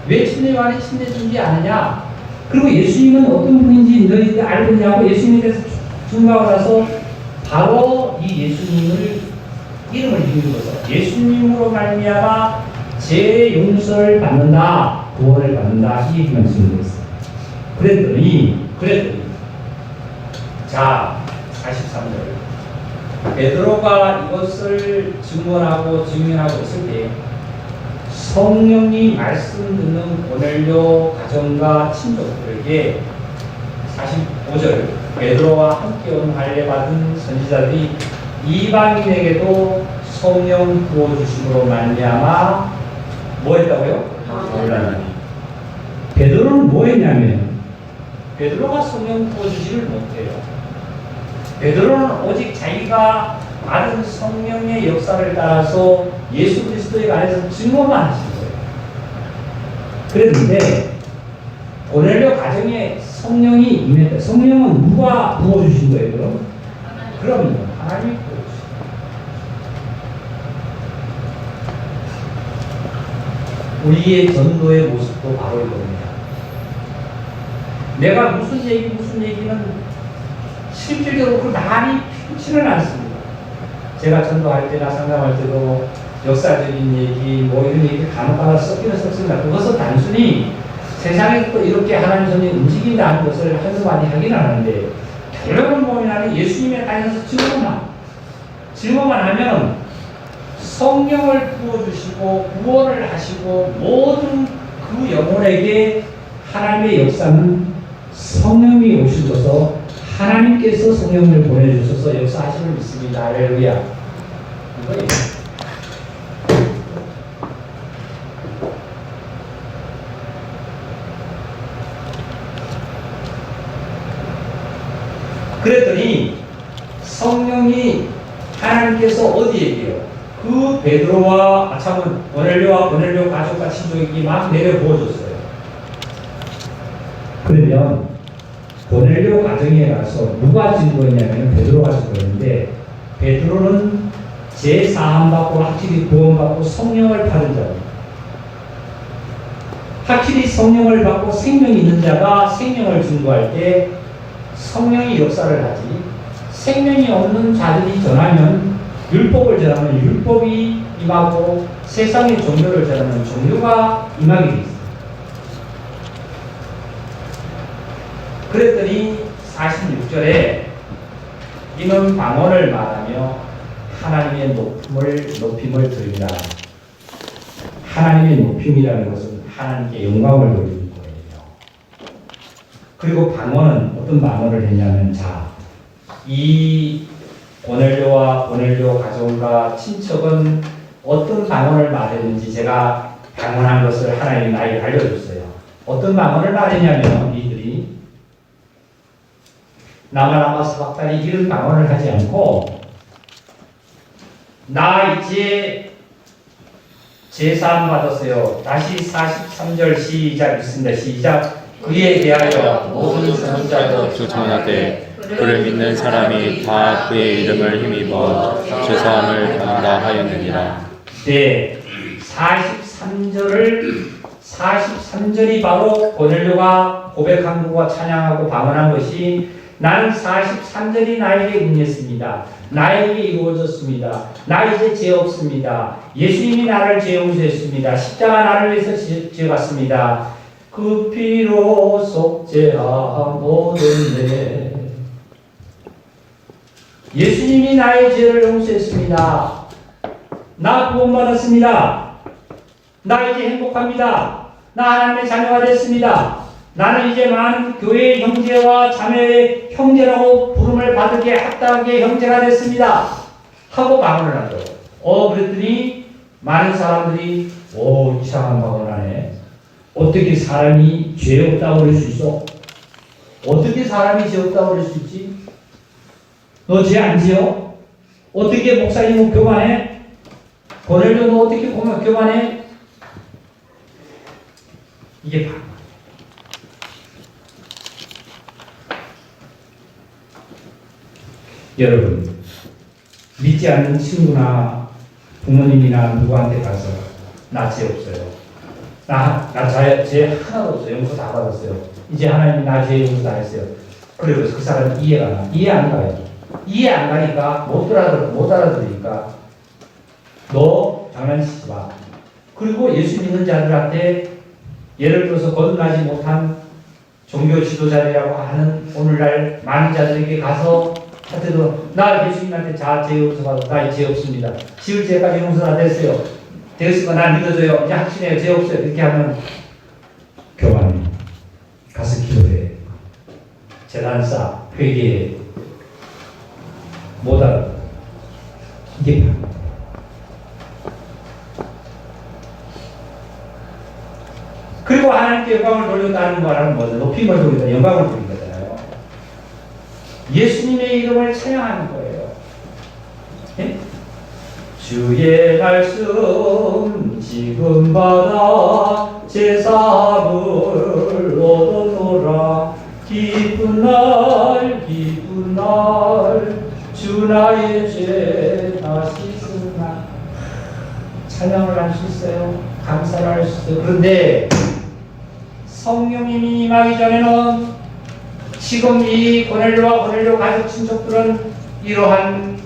왜 침례 요한이 침례 준비 안 하냐? 그리고 예수님은 어떤 분인지 너희들 알고 있냐고 예수님에 대해서 증거하고 나서 바로 이 예수님을 이름을 힘입어서 예수님으로 말미암아 제 용서를 받는다, 구원을 받는다 이 얘기만 증거했어요. 그랬더니 자 43절 베드로가 이것을 증언하고 증명하고 있을 때 성령이 말씀 듣는 고넬료 가정과 친족들에게 45절 베드로와 함께 온 할례 받은 선지자들이 이방인에게도 성령 부어주심으로 말미암아 뭐 했다고요? 놀라나니. 베드로는 뭐 했냐면 베드로가 성령 부어주지를 못해요. 베드로는 오직 자기가 받은 성령의 역사를 따라서 예수 그리스도에 관해서 증거만 하신 거예요. 그랬는데 고넬료 가정에 성령이 임했다. 성령은 누가 부어주신 거예요? 그럼 하나님이 부어주신 거예요. 우리의 전도의 모습도 바로 이겁니다. 내가 무슨 얘기는 실질적으로 그 말이 필요치는 않습니다. 제가 전도할 때나 상담할 때도 역사적인 얘기, 뭐 이런 얘기 간혹가다 섞이는 섞습니다. 그것은 단순히 세상에서 또 이렇게 하나님 손이 움직인다는 것을 한수 많이 하긴 하는데 결론은 뭐냐면 예수님의 땅에서 증거만 하면 성령을 부어주시고 구원을 하시고 모든 그 영혼에게 하나님의 역사는 성령이 오셔서 하나님께서 성령을 보내주셔서 역사하심을 믿습니다. 할렐루야. 이거예요. 그랬더니 성령이 하나님께서 어디에 계요? 그 베드로와 참은 고넬료와 고넬료 가족과 친족에게 막 내려 부어줬어요. 그러면 고넬료 가정에 가서 누가 증거했냐면 베드로가 증거했는데, 베드로는 제사함 받고 확실히 구원받고 성령을 받은 자입니다. 확실히 성령을 받고 생명이 있는 자가 생명을 증거할 때 성령이 역사를 하지, 생명이 없는 자들이 전하면, 율법을 전하면 율법이 임하고 세상의 종교를 전하면 종교가 임하게 돼 있어요. 그랬더니 46절에 이는 방언을 말하며 하나님의 높임을 드린다. 하나님의 높임이라는 것은 하나님께 영광을 돌리는 거예요. 그리고 방언은 어떤 방언을 했냐면, 이 고넬료와 고넬료 가족과 친척은 어떤 방언을 말했는지 제가 방언한 것을 하나님이 나에게 알려줬어요. 어떤 방언을 말했냐면, 이들이 나만 사박다니 이런 방언을 하지 않고, 나 이제 제사함 받았어요. 다시 43절 시작 있습니다. 시작. 그에 대하여 모든 선지자도 주청하되 그를 믿는 사람이 다 그의 이름을 힘입어 죄사함을 받는다 하였느니라. 네, 43절이 바로 고넬료가 고백한 것과 찬양하고 방언한 것이, 나는 43절이 나에게 응했습니다. 나에게 이루어졌습니다. 나 이제 죄 없습니다. 예수님이 나를 죄 용서했습니다. 십자가 나를 위해서 지어갔습니다. 그 피로 속죄함 모든데 예수님이 나의 죄를 용서했습니다. 나 구원받았습니다. 나 이제 행복합니다. 나 하나님의 자녀가 됐습니다. 나는 이제 많은 교회의 형제와 자매의 형제라고 부름을 받게 합당하게 형제가 됐습니다. 하고 방언을 한 거예요. 그랬더니 많은 사람들이 이상한 방언을 하네. 어떻게 사람이 죄 없다고 그럴 수 있어? 어떻게 사람이 죄 없다고 그럴 수 있지? 너 죄 안 지어? 어떻게 목사님은 교만해? 고넬료 너 어떻게 보면 교만해? 이게 방언. 여러분, 믿지 않는 친구나 부모님이나 누구한테 가서 나 죄 없어요. 죄 하나도 없어요. 용서 다 받았어요. 이제 하나님이 나 죄 용서 다 했어요. 그래서 그 사람은 이해가 안 가. 이해 안 가요. 이해 안 가니까 못 알아들으니까 너 장난치지 마. 그리고 예수 믿는 자들한테 예를 들어서 거듭나지 못한 종교 지도자들이라고 하는 오늘날 많은 자들에게 가서 하여튼 나 예수님한테 죄 용서 받았어. 나 죄 없습니다. 지을 죄까지 용서 다 됐어요. 되었으니까 난 믿어줘요. 이제 확신해요. 죄 없어요. 이렇게 하면 교만이 가서 기도해. 재단사 회개해. 못 알아. 이게 그리고 하나님께 영광을 돌린다는 거는 뭐죠? 높임을 돌린다. 영광을 돌린 거잖아요. 예수님의 이름을 찬양하는 거예요. 예? 주의 말씀 지금 받아 제사함을 얻어노라. 기쁜 날 주 나의 죄 다 씻으나. 찬양을 할 수 있어요. 감사를 할 수 있어요. 그런데 성령님이 임하기 전에는 지금 이 고넬료와 고넬료 가족 친척들은 이러한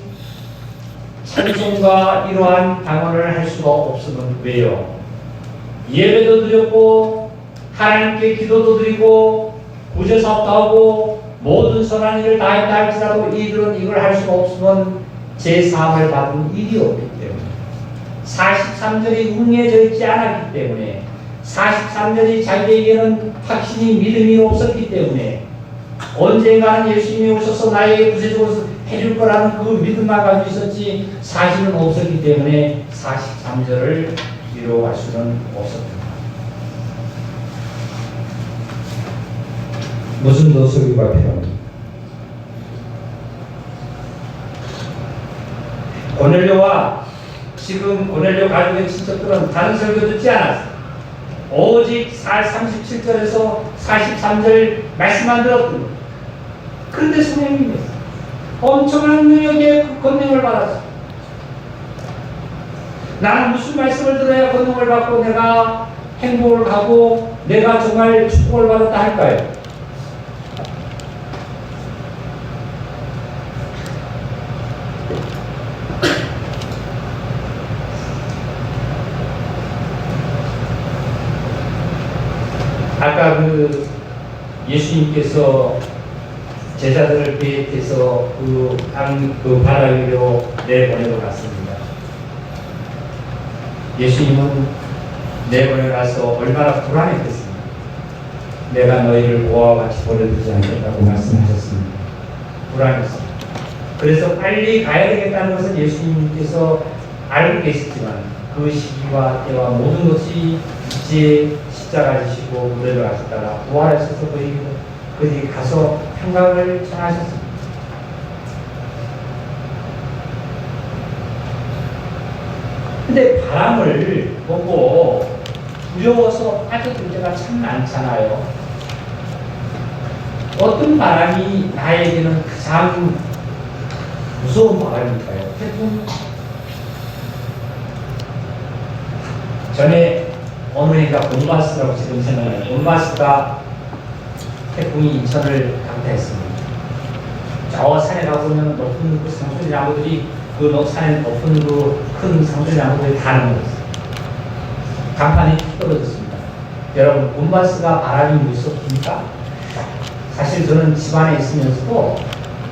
찬송과 이러한 방언을 할 수가 없으면 왜요? 예배도 드렸고 하나님께 기도도 드리고 구제사업도 하고 모든 선한 일을 다 했다 할지라도 이들은 이걸 할 수가 없으면 제3을 받은 일이 없기 때문에 43절이 응해져 있지 않았기 때문에 43년이 자기에게는 확신이 믿음이 없었기 때문에 언젠가는 예수님이 오셔서 나에게 구세주로 해줄 거라는 그 믿음만 가지고 있었지 사실은 없었기 때문에 43절을 이루어갈 수는 없었다. 무슨 더 설교가 필요합니까? 고넬료와 지금 고넬료 가족의 친척들은 다른 설교 듣지 않았어요. 오직 37절에서 43절 말씀만 들었던 거예요. 그런데 성령님이 엄청난 능력의 권능을 받았어요. 나는 무슨 말씀을 들어야 권능을 받고 내가 행복을 하고 내가 정말 축복을 받았다 할까요? 아까 그 예수님께서 제자들을 비롯해서 그 바다 위로 내보내고 갔습니다. 예수님은 내보내고 나서 얼마나 불안했겠습니까? 내가 너희를 고아와 같이 보내주지 않겠다고 말씀하셨습니다. 불안했습니다. 그래서 빨리 가야 되겠다는 것은 예수님께서 알고 계시지만 그 시기와 때와 모든 것이 이제 십자가 지시고 무대를 하셨다가 부활하셔서 거기 가서 평강을 전하셨습니다. 근데 바람을 보고 두려워서 빠져들 때가 참 많잖아요. 어떤 바람이 나에게는 가장 무서운 바람일까요? 태풍. 전에 어느 해가 본바스라고 지금 생각나요. 본바스가 태풍이 인천을 강타했습니다. 저 산에 가보면 높은 그 상수리 나무들이 그 산에 높은 그 큰 상수리 나무들이 다 넘어졌어요. 간판이 툭 떨어졌습니다. 여러분, 본바스가 바람이 무섭습니까? 사실 저는 집안에 있으면서도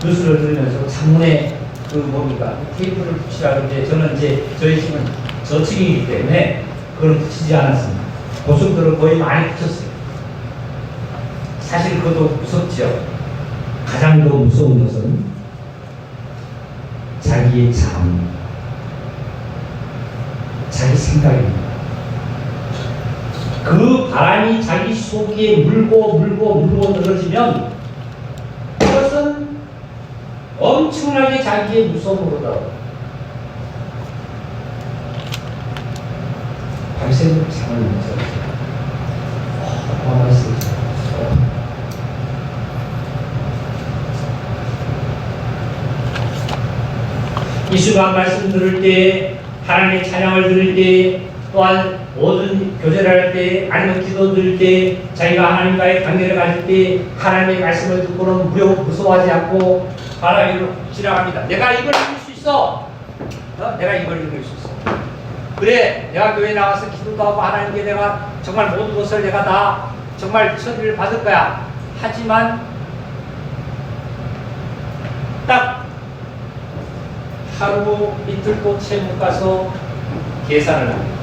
뉴스를 들으면서 창문에 그 뭡니까 테이프를 붙이라는데 저는 이제 저희 집은 저층이기 때문에 그걸 붙이지 않았습니다. 고속도로 거의 많이 붙였어요. 사실 그것도 무섭죠. 가장 더 무서운 것은 자기의 삶, 자기 생각입니다. 그 바람이 자기 속에 물고 늘어지면 그것은 엄청나게 자기의 무서움으로다. 밤새도록 잠을 못 자요. 이 시간 말씀 들을 때, 하나님의 찬양을 들을 때, 또한 모든 교제를 할 때, 아니면 기도 들을 때, 자기가 하나님과의 관계를 가질 때 하나님의 말씀을 듣고는 무서워하지 않고 바라기로 지나갑니다. 내가 이걸 읽을 수 있어. 내가 이걸 읽을 수 있어. 그래, 내가 교회 나가서 기도도 하고 하나님께 내가 정말 모든 것을 내가 다 정말 처리를 받을 거야. 하지만 딱 하루 이틀도 채 못 가서 계산을 합니다.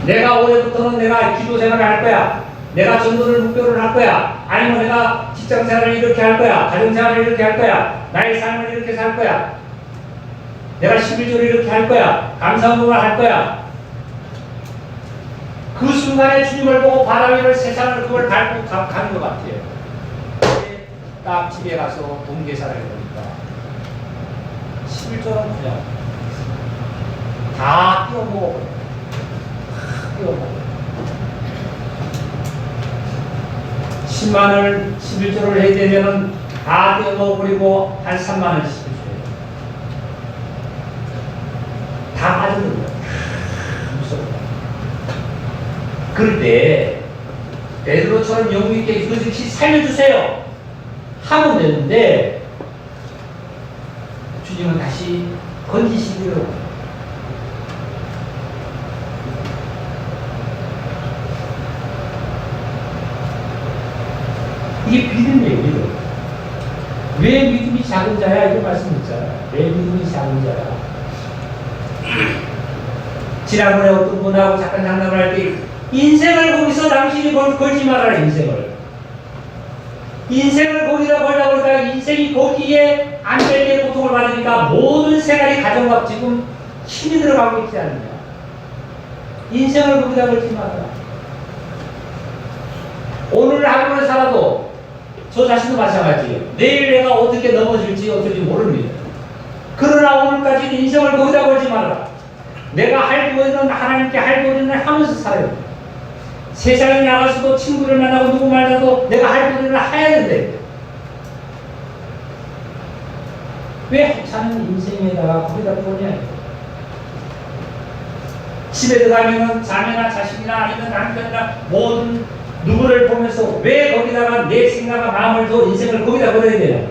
내가 올해부터는 내가 기도 생활을 할 거야. 내가 전도를 목표를 할 거야. 아니면 내가 직장 생활을 이렇게 할 거야. 가정 생활을 이렇게 할 거야. 나의 삶을 이렇게 살 거야. 내가 11조를 이렇게 할 거야. 감사운동을 할 거야. 그 순간에 주님을 보고 바라기를 세상을 그걸 밟고 가는 것 같아요. 딱 집에 가서 돈 계산을 해보니까 11조는 그냥 다 띄워먹어버려요. 띄워먹어요. 10만원을 11조를 해야 되면은 다 띄워먹어버리고 한 3만원씩 다 빠져들어요. 무섭다. 그럴 때 베드로처럼 영웅 있게 그 즉시 살려주세요 하면 되는데 주님은 다시 건지시기로 이게 믿음이에요. 믿음. 왜 믿음이 작은 자야? 이거 말씀 있잖아요. 왜 믿음이 작은 자야? 지난번에 어떤 분하고 잠깐 상담을 할 때 인생을 거기서 당신이 걸지 말아라. 인생을 거기다 걸다 보니까 인생이 거기에 안될때 고통을 받으니까 모든 생활이 가정과 지금 힘이 들어가고 있지 않느냐. 인생을 거기다 걸지 말아라. 오늘 하루를 살아도 저 자신도 마찬가지예요. 내일 내가 어떻게 넘어질지 어떨지 모릅니다. 그러나 오늘까지는 인생을 거기다 걸지 말아라. 내가 할 거는 하나님께 할 거는 하면서 살아요. 세상에 나가서도 친구를 만나고 누구 만나도 내가 할 거는 해야 된대. 왜 사는 인생에다가 거기다 거냐. 집에 들어가면은 자매나 자식이나 아니면 남편이나 모든 누구를 보면서 왜 거기다가 내 생각과 마음을 더 인생을 거기다 걸어야 되냐.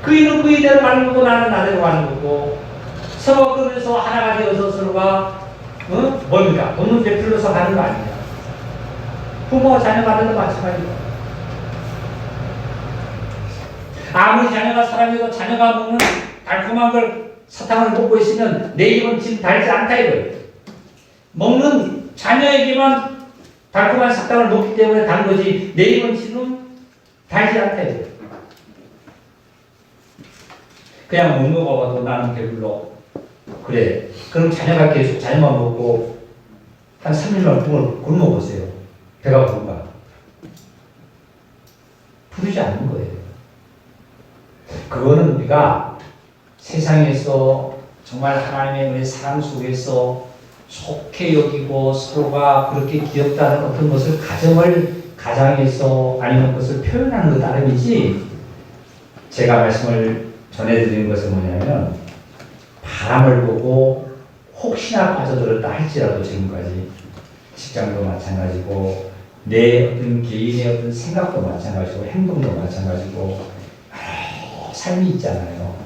그 일은 그 이대로 가는 거고 나는 나대로 가는 거고 서로 그러면서 하나가 되어서 서로가 뭡니까? 돈은 베풀려서 가는 거 아니냐. 부모와 자녀가 되도 마찬가지다. 아무리 자녀가 사람이고 자녀가 먹는 달콤한 걸 사탕을 먹고 있으면 내 입은 지금 달지 않다 이거예요. 먹는 자녀에게만 달콤한 사탕을 먹기 때문에 단 거지 내 입은 지금 달지 않다 이거예요. 그냥 못 먹어봐도 나는 배불러. 그래. 그럼 자녀가 계속 자녀만 먹고 한 3일만 굶어 보세요. 배가 부른가? 부르지 않는 거예요. 그거는 우리가 세상에서 정말 하나님의 은혜 사랑 속에서 좋게 여기고 서로가 그렇게 귀엽다는 어떤 것을 가정에서 아니면 그것을 표현하는 것 따름이지. 제가 말씀을 전해드리는 것은 뭐냐면 바람을 보고 혹시나 빠져들었다 할지라도 지금까지 직장도 마찬가지고 내 어떤 개인의 어떤 생각도 마찬가지고 행동도 마찬가지고 삶이 있잖아요.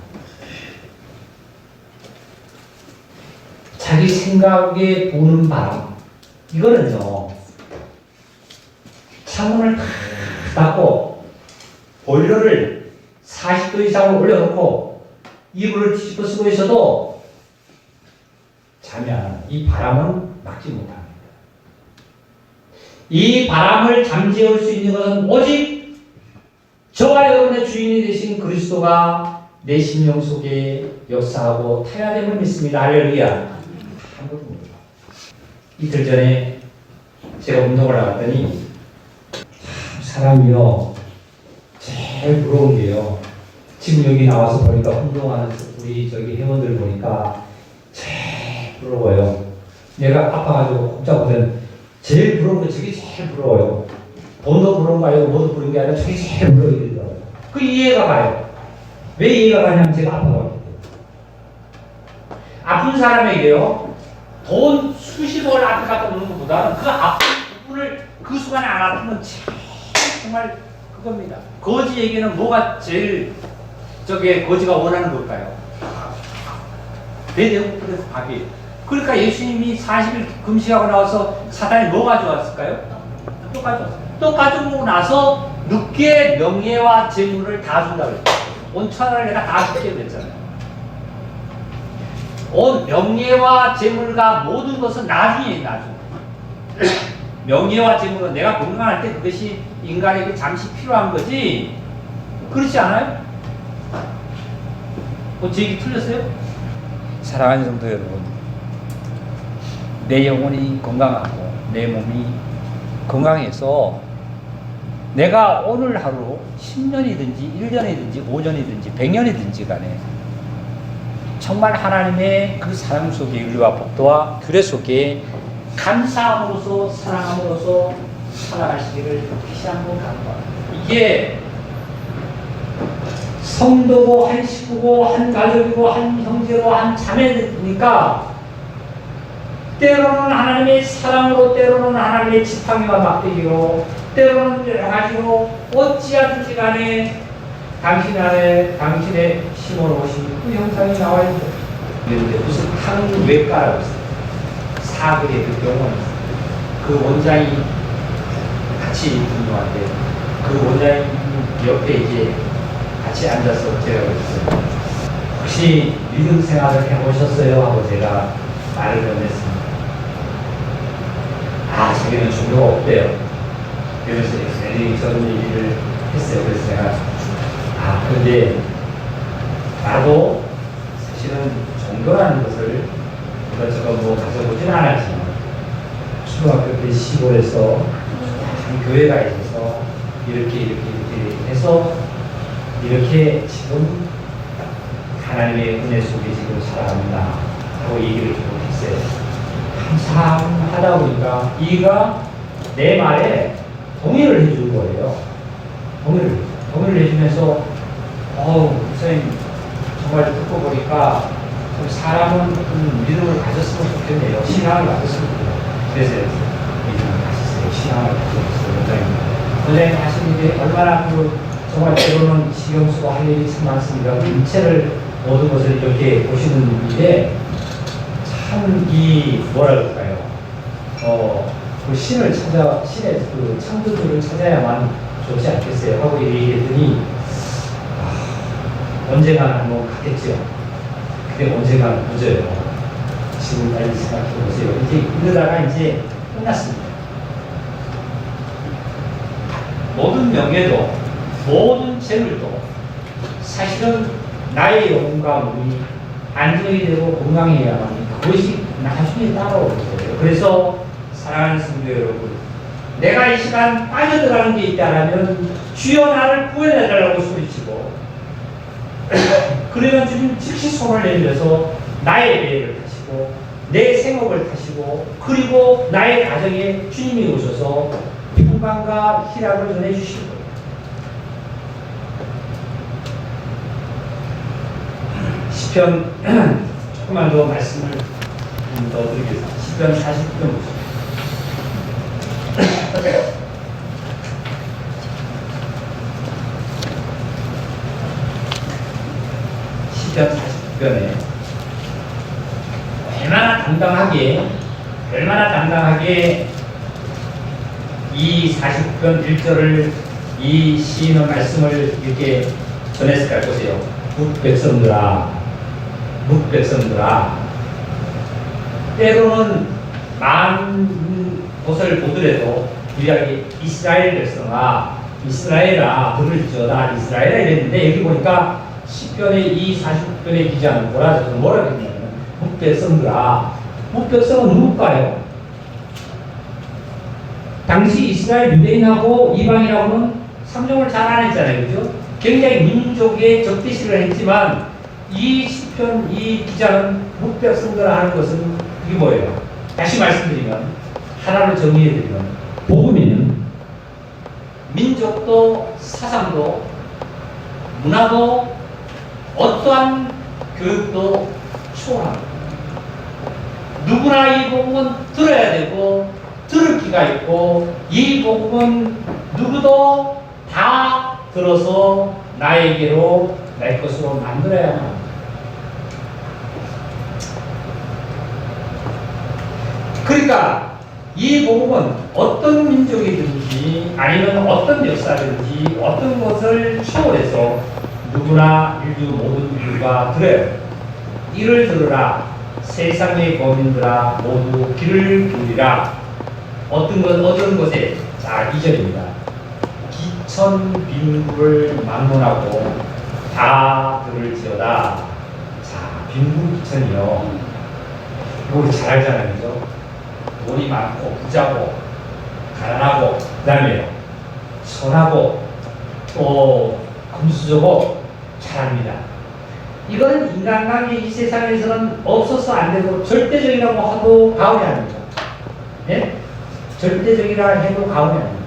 자기 생각에 부는 바람 이거는요 창문을 다 닫고 보일러를 40도 이상으로 올려놓고 이불을 뒤집어 쓰고 있어도 자면 이 바람은 막지 못합니다. 이 바람을 잠재울 수 있는 것은 오직 저와 여러분의 주인이 되신 그리스도가 내 심령 속에 역사하고 타야됨을 믿습니다. 할렐루야. 아무것도 모르겠다. 이틀 전에 제가 운동을 나갔더니 사람이요 제일 부러운 게요. 지금 여기 나와서 보니까 운동하는 우리 저기 회원들 보니까 제일 부러워요. 내가 아파가지고 복잡하거든. 제일 부러운 게 저게 제일 부러워요. 돈도 부러운 거 아니고 뭐도 부러운 게 아니라 저게 제일 부러워요. 그 이해가 가요. 왜 이해가 가냐면 제가 아파가지고. 아픈 사람에게요. 돈 수십억을 앞에 갖다 놓는 것보다는 그 아픈 부분을 그 순간에 안 아프면 정말 그겁니다. 거지에게는 뭐가 제일 거지가 원하는 걸까요? 배고프면서 밥이. 그러니까 예수님이 40일 금식하고 나와서 사단이 뭐 가져왔을까요? 또 가져왔어요. 또 가져오고 나서 늦게 명예와 재물을 다 준다고 했어요. 온 천하를 내가 다 줄게 그랬잖아요. 온 명예와 재물과 모든 것은 나중에 나중에. 명예와 재물은 내가 건강할 때 그것이 인간에게 잠시 필요한 거지. 그렇지 않아요? 제 얘기 틀렸어요? 사랑하는 성도 여러분, 내 영혼이 건강하고 내 몸이 건강해서 내가 오늘 하루 10년이든지 1년이든지 5년이든지 100년이든지 간에 정말 하나님의 그 사랑 속에 윤리와 법도와 규례 속에 감사함으로써 사랑함으로써 살아가시기를 다시 한번 간구합니다. 이게 성도고 한 식구고 한 가족이고 한 형제고 한 자매니까 때로는 하나님의 사랑으로 때로는 하나님의 지팡이와 막대기로 때로는 여러 가지로 어찌하든지 간에 당신 안에 당신의 심어놓으신 그 형상이 나와 있는 그런데 무슨 항외과라고 있어요. 사글의 그 병원이 있어요. 그 원장이 같이 근무한데 그 원장님 옆에 이제 같이 앉아서 제가 그랬어요. 혹시 믿음 생활을 해보셨어요? 하고 제가 말을 건넸습니다. 아, 자기는 종교가 없대요. 그래서 엑셀이 저런 얘기를 했어요. 그래서 제가, 그런데 나도 사실은 종교라는 것을 이것저것 가져보진 않았지만, 초등학교 때 시골에서 한 교회가 있어서 이렇게 해서 이렇게 지금 하나님의 은혜 속에 지금 살아갑니다 하고 얘기를 좀 했어요. 항상 하다 보니까 이가 내 말에 동의를 해준 거예요. 동의를 해주면서 목사님 정말 듣고 보니까 좀 사람은 믿음을 가졌으면 좋겠네요. 신앙을 가졌으면 좋겠네요. 그래서 믿음을 가졌어요. 신앙을 가졌어요. 원장님 하시는 게 얼마나 정말 때로는 신경 쓰고 할 일이 참 많습니다. 일체를 모든 것을 이렇게 보시는 일에 참 뭐라 그럴까요? 그 신의 그 창조주를 찾아야만 좋지 않겠어요? 하고 얘기했더니 언젠가는 한번 가겠죠. 근데 언젠가는 늦어요. 지금 빨리 생각해 보세요. 이제 이러다가 이제 끝났습니다. 모든 명예도 모든 재물도 사실은 나의 영혼과 몸이 안정이 되고 건강해야만 그것이 나중에 따라오는 거예요. 그래서 사랑하는 성도 여러분, 내가 이 시간 빠져들어가는 게 있다라면 주여 나를 구해내달라고 소리치고 그러면 주님 즉시 손을 내밀어서 나의 배를 타시고 내 생업을 타시고 그리고 나의 가정에 주님이 오셔서 평강과 희락을 전해주실 거예요. 시편 조금만 더 말씀을 더 드리겠습니다. 시편 40편 보시죠. 시편 40편에 얼마나 당당하게 이 40편 1절을 이 시인의 말씀을 이렇게 전했을까 보세요. 묵백성들아 때로는 많은 곳을 보더라도 구약이 이스라엘 백성아 이스라엘아 들을지어다 이스라엘아 이랬는데 여기 보니까 시편의 이 40편의 기자는 뭐라 했냐면 묵백성은 누굴까요? 당시 이스라엘 유대인하고 이방인하고는 상종을 잘 안 했잖아요. 그죠? 굉장히 민족의 적대시를 했지만 이 시편 이 기자는 묵백성들아 하는 것은 이게 뭐예요? 다시 말씀드리면 하나로 정리해드리면 복음에는 민족도 사상도 문화도 어떠한 교육도 초월합니다. 누구나 이 복음은 들어야 되고 들을 기가 있고 이 복음은 누구도 다 들어서 나에게로 내 것으로 만들어야만 합니다. 그러니까 이 복음은 어떤 민족이든지 아니면 어떤 역사든지 어떤 것을 초월해서 누구나 모든 인류가 들어요. 이를 들으라 세상의 거민들아 모두 귀를 기울이라. 어떤 것에 자 2절입니다. 기천 빈구를 막론하고 다 들을지어다. 자 빈구 기천이요. 이거 우리 잘 알잖아요. 그죠? 돈이 많고 부자고 가난하고 그 다음에요 선하고 또 금수저고 잘합니다. 이거는 인간관계 이 세상에서는 없어서 안 되고 절대적이라고 해도 과언이 아닙니다. 예? 절대적이라 해도 과언이 아닙니다.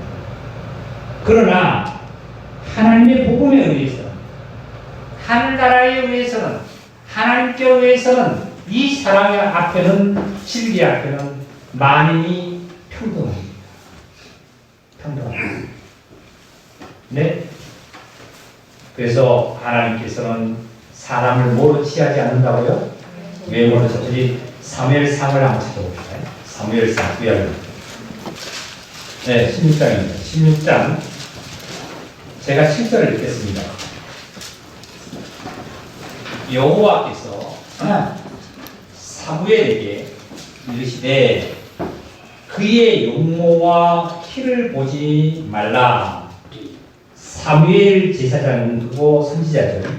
그러나 하나님의 복음에 의해서 하늘나라에 의해서는 하나님께 의해서는 이 사랑의 앞에는 진리 앞에는 만인이 평등합니다. 네? 그래서 하나님께서는 사람을 뭐로 취하지 않는다고요? 왜 모르죠? 우리 사무엘상을 한번 찾아봅시다. 사무엘상 구약. 네, 16장입니다. 16장. 제가 7절을 읽겠습니다. 여호와께서 사무엘에게 이르시되 그의 용모와 키를 보지 말라. 사무엘 제사장이고 선지자죠.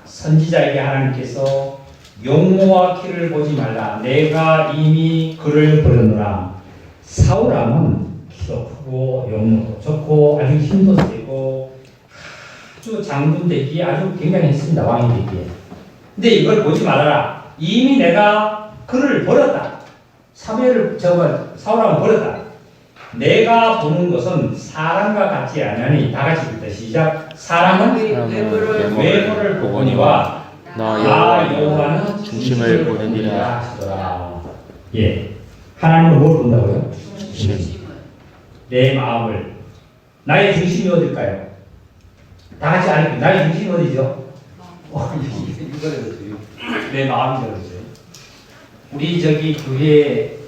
선지자에게 하나님께서 용모와 키를 보지 말라. 내가 이미 그를 버렸노라. 사울왕은 키도 크고 용모도 좋고 아주 힘도 세고 아주 장군 되기에 아주 굉장했습니다. 왕이 되기에. 근데 이걸 보지 말아라. 이미 내가 그를 버렸다. 사울왕을 버렸다. 내가 보는 것은 사람과 같지 않으니 다 같이 읽다 시작. 사람은 외모를 보거니와 나 여호와는 중심을 보느니라 하시더라. 예, 하나님은 뭘 본다고요? 내 마음을. 나의 중심이 어딜까요? 다 같이 알고 나의 중심이 어디죠? 내 마음이죠. 우리 저기 교회에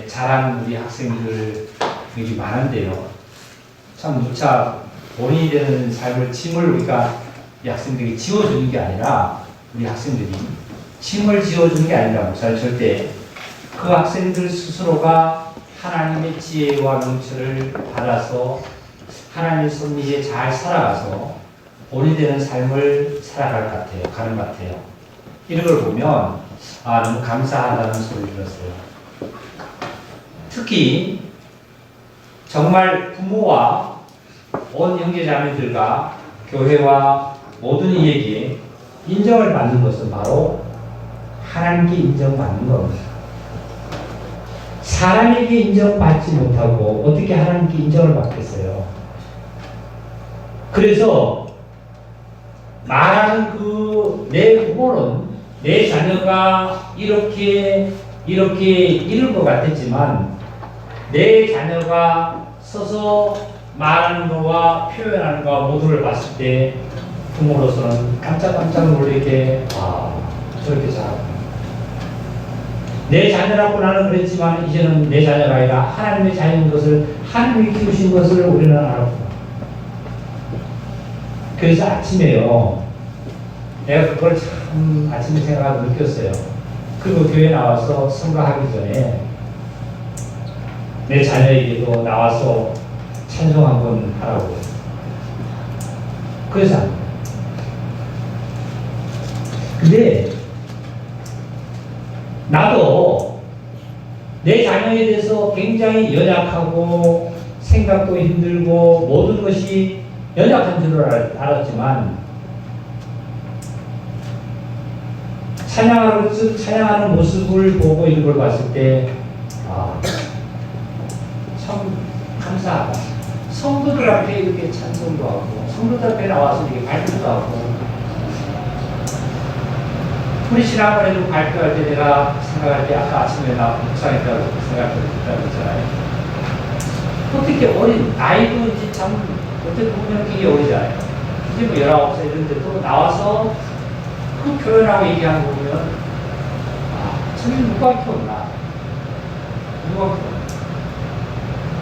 자란 우리 학생들 여기 많은데요. 참 누차 본인이 되는 삶을 짐을 우리가 이 학생들이 지워주는 게 아니라 우리 학생들이 짐을 지워주는 게 아니라 목사는 절대 그 학생들 스스로가 하나님의 지혜와 명철을 받아서 하나님의 섭리에 잘 살아가서 본인이 되는 삶을 살아갈 것 같아요. 가는 것 같아요. 이런 걸 보면 너무 감사하다는 소리를 들었어요. 특히 정말 부모와 온 형제자매들과 교회와 모든 이에게 인정을 받는 것은 바로 하나님께 인정받는 겁니다. 사람에게 인정받지 못하고 어떻게 하나님께 인정을 받겠어요? 그래서 말하는 내 부모는 내 자녀가 이렇게 이럴 것 같았지만 내 자녀가 서서 말하는 거와 표현하는 거와 모두를 봤을 때 부모로서는 깜짝깜짝 놀라게 저렇게 잘하고 내 자녀라고 나는 그랬지만 이제는 내 자녀가 아니라 하나님의 자녀인 것을 하나님이 키우신 것을 우리는 알았구나. 그래서 아침에요 내가 그걸 참 아침에 생각하고 느꼈어요. 그리고 교회 나와서 선거하기 전에 내 자녀에게도 나와서 찬송 한번 하라고. 그래서 합니다. 근데 나도 내 자녀에 대해서 굉장히 연약하고 생각도 힘들고 모든 것이 연약한 줄 알았지만 찬양하는 모습을 보고 이런 걸 봤을 때 참 감사하다. 성도들 앞에 이렇게 찬송도 하고 성도들 앞에 나와서 이렇게 발표도 하고 우리 지난번에도 발표할 때 내가 생각할 때 아까 아침에 나 묵상했다고 생각했다고 했잖아요. 어떻게 어린 나이도 이제 참 어떻게 보면 되게 어리잖아요. 이제 뭐 19살 이런데도 나와서 그 표현하고 얘기하는 거 보면 참 누가 키웠나? 누가 키웠나?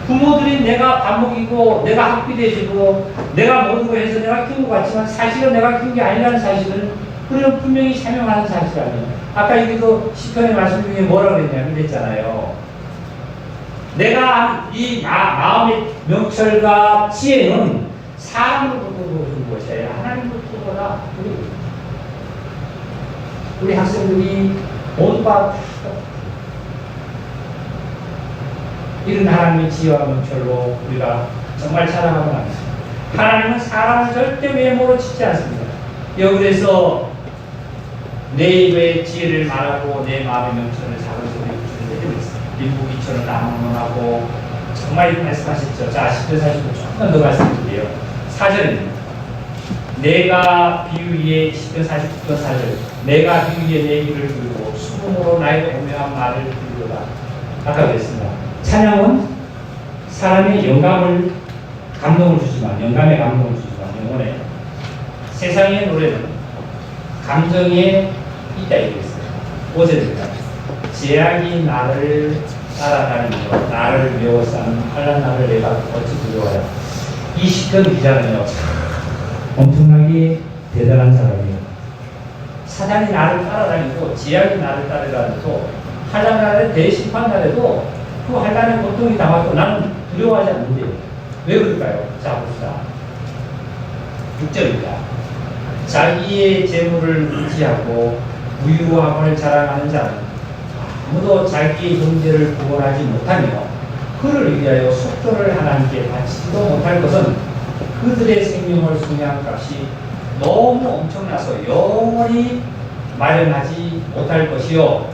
부모들이 내가 밥 먹이고 내가 학비 대주고 내가 모든 거 해서 내가 키운 것 같지만 사실은 내가 키운 게 아니라는 사실은 우리는 분명히 설명하는 사실 아니에요. 아까 여기도 시편의 말씀 중에 뭐라고 그랬잖아요. 내가 이 마음의 명철과 지혜는 사람으로부터 준 것이 아니라 하나님으로부터 보다 우리 학생들이 모두 다 이런 하나님의 지혜와 명철로 우리가 정말 자랑하고 나갑니다. 하나님은 사람을 절대 외모로 짓지 않습니다. 그래서 내 입에 지혜를 말하고 내 마음의 명철을 작은 소리에 붙이는 데 있어요. 민부기처럼 나무문하고 정말 이렇게 말씀하셨죠. 자, 10편 40편 조금만 더 말씀드릴게요. 4절입니다. 내가 비유에 10편 40편 4절 내가 비유에 내 입을 들고 수금으로 나의 오묘한 말을 들으라. 아까 그랬습니다. 찬양은 사람의 감동을 주지만 영감의 감동을 주지만 영혼에 세상의 노래는 감정에 있다 이랬어요. 5절입니다. 제약이 나를 따라다니며 나를 메워싸는 환난 나를 내가 어찌 두려워하랴. 이 시편 기자는요 엄청나게 대단한 사람이에요. 사단이 나를 따라다니고 제약이 나를 따라다니고 환란 날에 대심판 날에도 그 환란의 고통이 당하고 나는 두려워하지 않는데 왜 그럴까요? 자 봅시다. 6절입니다. 자기의 재물을 의지하고 부유함을 자랑하는 자는 아무도 자기의 형제를 구원하지 못하며 그를 위하여 속전을 하나님께 바치지도 못할 것은 그들의 생명을 숭배한 값이 너무 엄청나서 영원히 마련하지 못할 것이요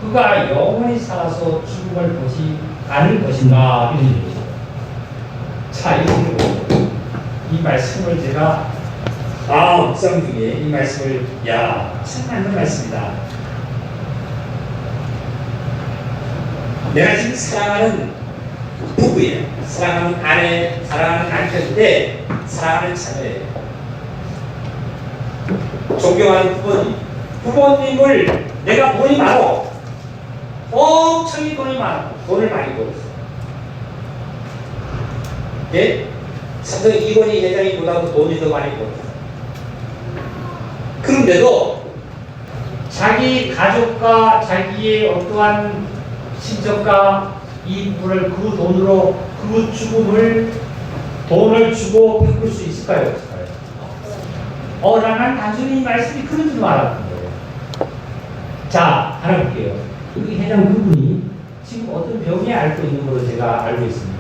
그가 영원히 살아서 죽음을 보지 않을 것인가 이런 얘기죠. 자, 이 말씀을 제가 묵상 중에 이 말씀을 참 맞는 말씀이다. 내가 지금 사랑하는 부부예요. 사랑하는 아내, 사랑하는 남편인데 사랑하는 자녀예요. 존경하는 부모님을 내가 돈이 많아. 엄청히 돈이 많아. 돈을 많이 벌었어. 예? 삼성 이건희 회장이보다도 돈이 더 많이 벌었어. 그런데도 자기 가족과 자기의 어떠한 친척과 이 부분을 그 돈으로 그 죽음을 돈을 주고 바꿀 수 있을까요? 없을까요? 난 단순히 이 말씀이 그런 줄 알았던 거예요. 자, 하나 볼게요. 이 회장 그분이 지금 어떤 병에 앓고 있는 걸로 제가 알고 있습니다.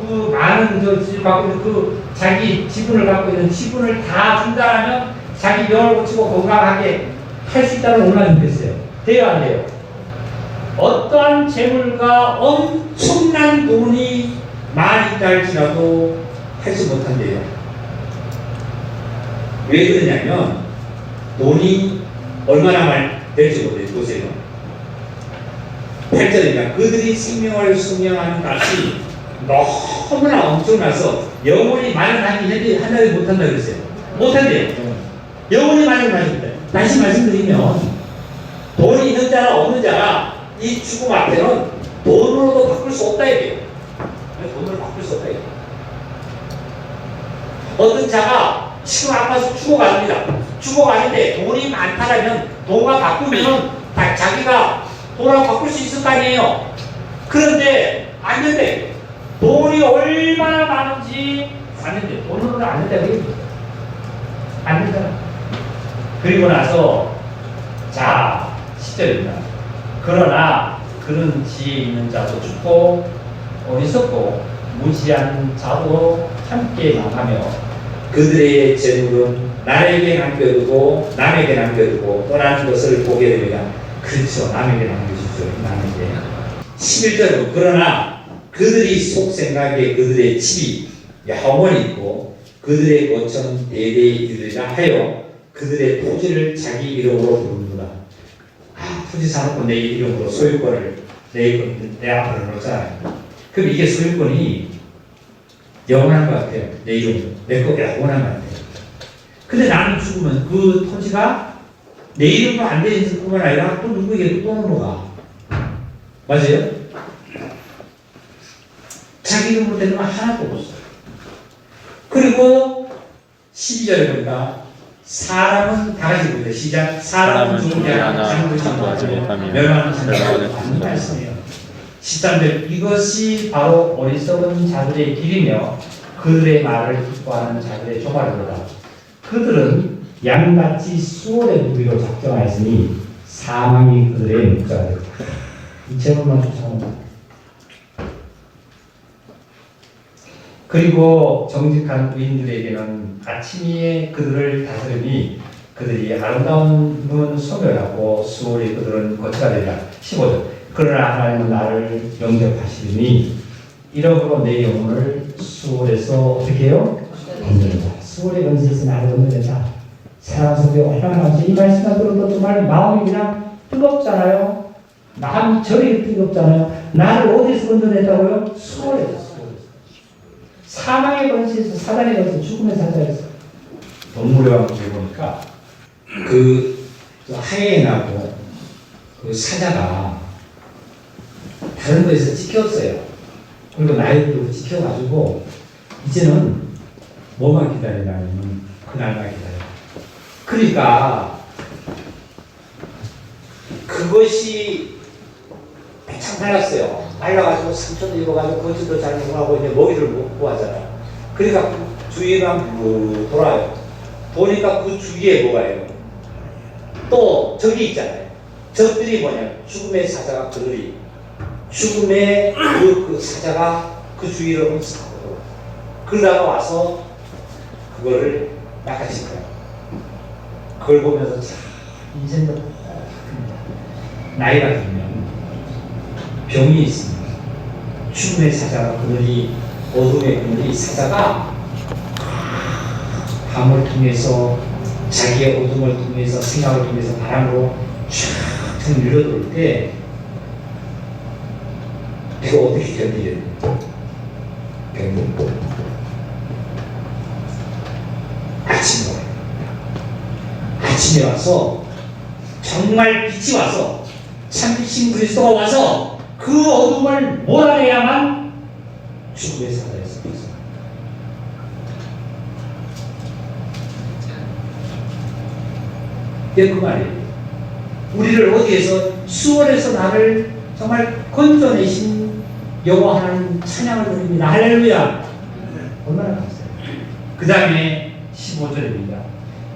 그 많은 집을 갖고 있는 그 자기 지분을 갖고 있는 지분을 다 준다면 자기 병을 고치고 건강하게 할 수 있다는 얼마나 좋겠어요. 돼요, 안 돼요? 어떠한 재물과 엄청난 돈이 많이 있다 할지라도 하지 못한대요. 왜 그러냐면 돈이 얼마나 많이 될지 모르겠어요. 보세요. 8절입니다. 그들이 생명을 숭명하는 값이 너무나 엄청나서 영원히 마련하기 한다고 못한다 그랬어요. 못한대요. 영원히 마련하십니다. 다시 말씀드리면 돈이 있는 자나 없는 자나 이 죽음 앞에는 돈으로도 바꿀 수 없다 이게요. 돈으로 바꿀 수 없다 이게요. 어떤 자가 지금 아파서 죽어갑니다. 죽어가는데 돈이 많다라면 돈과 바꾸면 자기가 돈하고 바꿀 수 있을 거 아니에요. 그런데 안 된대. 돈이 얼마나 많은지 안 된대. 돈으로는 안 된다 그래요. 안 된다. 그리고 나서 자 10절입니다. 그러나 그런 지혜 있는 자도 죽고 어리석고 무지한 자도 함께 망하며 그들의 재물은 나에게 남겨두고 남에게 남겨두고 떠나는 것을 보게 됩니다. 그렇죠. 남에게 남겨주십시오. 남에게. 11절은 그러나 그들이 속생각에 그들의 집이 영원히 있고 그들의 거처는 대대에 이르리라 하여 그들의 토지를 자기 이름으로 부르는구나. 토지 사놓고 내 이름으로 소유권을 내 앞으로 놓잖아요. 그럼 이게 소유권이 영원한 것 같아요. 내 이름으로. 내 거가 영원한 것 같아요. 근데 나는 죽으면 그 토지가 내 이름으로 안 돼 있을 뿐만 아니라 또 누구에게 또 넘어가. 맞아요? 자기 이름으로 되는 건 하나도 없어요. 그리고 12절에 보니까 사람은 다 같이 보세요. 시작. 사람은 죽지 않고 장구하지 못하며 멸망하는 자들을 받는 말씀이에요. 13절 이것이 바로 어리석은 자들의 길이며 그들의 말을 기뻐하는 자들의 조발이로다. 그들은 양같이 수월의 무리로 작정하였으니 사망이 그들의 목자가 되었다. 이 제목만 쫓아온다. 그리고 정직한 의인들에게는 아침이에 그들을 다스리니 그들이 아름다운 눈은 소멸하고 수월이 그들은 거치가 되리라. 15절 그러나 하나님은 나를 영접하시니 이러므로 내 영혼을 수월에서 어떻게 해요? 건져낸다. 수월의 건지에서 나를 건져낸다. 사랑 속에 얼마나 많지. 이 말씀만 들어도 정말 마음이 그냥 뜨겁잖아요. 마음이 저리 뜨겁잖아요. 나를 어디서 건져냈다고요? 수월에서. 사망의 번시에서 사단의 번시 죽음의 사자에서 동물의 왕국에 보니까 그 하이에나고 그 사자가 다른 거에서 지켰어요. 그리고 나이도 지켜가지고 이제는 뭐만 기다리냐면 그날만 기다려. 그러니까 그 그것이 배창 말랐어요. 말라가지고 상처도 입어가지고 거지도 잘 못하고 이제 먹이를 못 구하잖아요. 그러니까 주위만 돌아요. 보니까 그 주위에 뭐가 해요? 또 적이 있잖아요. 적들이 뭐냐? 죽음의 사자가 그들이 죽음의 그 사자가 그 주위를 훔쳐가고 그러다가 와서 그거를 낚아챈 거예요. 그걸 보면서 참 인생도 나이가 들면 병이 있습니다. 죽음의 사자가 그들이 어둠의 그들이 사자가 밤을 통해서 자기의 어둠을 통해서 생각을 통해서 바람으로 쫙 밀려들 때 이거 어떻게 견디겠냐? 병은 아침에 와요. 아침에 와서 정말 빛이 와서 참빛인 그리스도가 와서 그 어둠을 몰아내야만 죽음의 사자에서 벗어나. 그 말이에요. 우리를 어디에서 수월에서 나를 정말 건져내신 여호와 하나님 찬양을 드립니다. 할렐루야. 얼마나 감사해요. 그 다음에 15절입니다.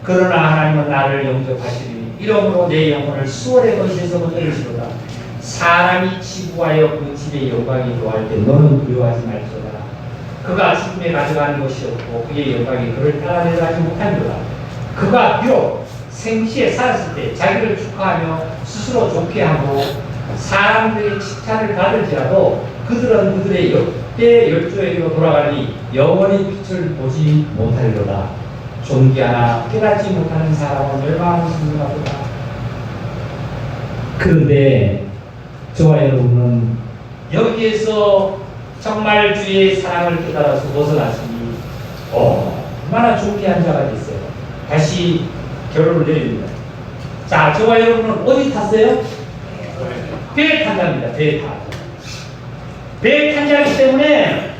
그러나 하나님은 나를 영접하시리니 이러므로 내 영혼을 수월의 것에서 건져내시로다. 사람이 치부하여 그 집의 영광이 좋아할 때 너는 두려워하지 말지어다. 그가 죽음에 가져가는 것이 없고 그의 영광이 그를 따라내려가지 못하리로다. 그가 비록 생시에 살았을 때 자기를 축하하며 스스로 좋게 하고 사람들의 칭찬을 받을지라도 그들은 그들의 역대 열조에게로 돌아가니 영원히 빛을 보지 못하리로다. 존귀하나 깨닫지 못하는 사람은 멸망하는 승리가 보다. 그런데 저와 여러분은 여기에서 정말 주의 사랑을 깨달아서 벗어났으니 얼마나 존귀한 자가 됐어요. 다시 결론을 내립니다. 자, 저와 여러분은 어디 탔어요? 배에 탄답니다. 배에 타. 배에 탄 자이기 때문에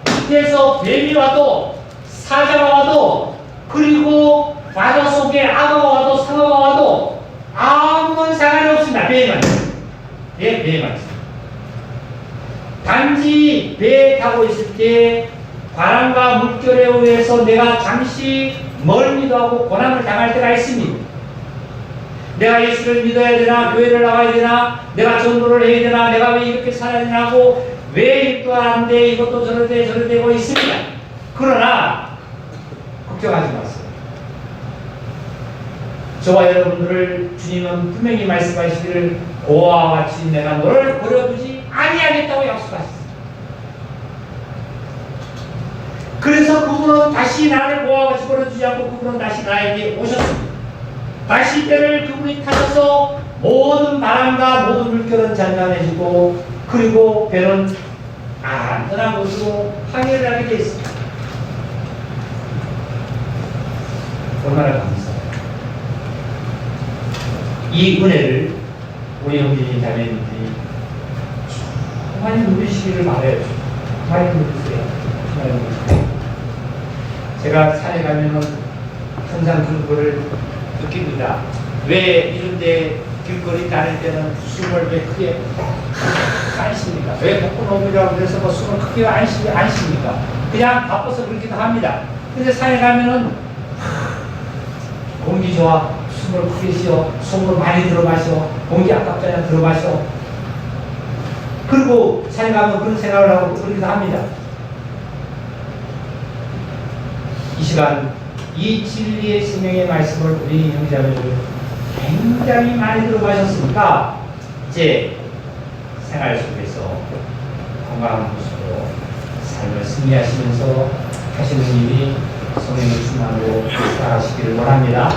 밑에서 뱀이 와도 사자가 와도 그리고 바다 속에 악어가 와도 상어가 와도 아무런 상관이 없습니다. 배에만 있어요. 배에만 있어요. 단지 배에 타고 있을 때 바람과 물결에 의해서 내가 잠시 멀미도 하고 고난을 당할 때가 있습니다. 내가 예수를 믿어야 되나, 교회를 나가야 되나, 내가 전도를 해야 되나, 내가 왜 이렇게 살아야 되나 하고 왜 이것도 하는데 이것도 저러되 되고 있습니다. 그러나 걱정하지 마세요. 저와 여러분들을 주님은 분명히 말씀하시기를 고아와 같이 내가 너를 버려두지 아니하겠다고 약속하셨습니다. 그래서 그분은 다시 나를 고아와 같이 버려두지 않고 그분은 다시 나에게 오셨습니다. 다시 때를 그분이 타셔서 모든 바람과 모든 물결은 잔잔해지고 그리고 배는 안전한 곳으로 항해를 하게 되어 있습니다. 얼마나 감사해요. 이 은혜를 우리 형제님 자매님들이 많이 누리시기를 바라요. 많이 누리세요. 많이 누리세요. 제가 산에 가면은 항상 그거를 느낍니다. 왜 이런데 길거리 다닐 때는 숨을 왜 크게 안 쉽니까? 왜 복근호흡이라고 그래서 뭐 숨을 크게 안 쉽니까? 그냥 바빠서 그렇기도 합니다. 근데 산에 가면은 공기 좋아, 숨을 크게 쉬어, 숨을 많이 들어 마셔, 공기 아깝잖아 들어 마셔. 그리고 산에 가면 그런 생각을 하고 그러기도 합니다. 이 시간 이 진리의 생명의 말씀을 우리 형제자매들 굉장히 많이 들어가셨으니까 이제 생활 속에서 건강한 모습으로 삶을 승리하시면서 하시는 일이 성령의 충만으로 살아가시기를 원합니다.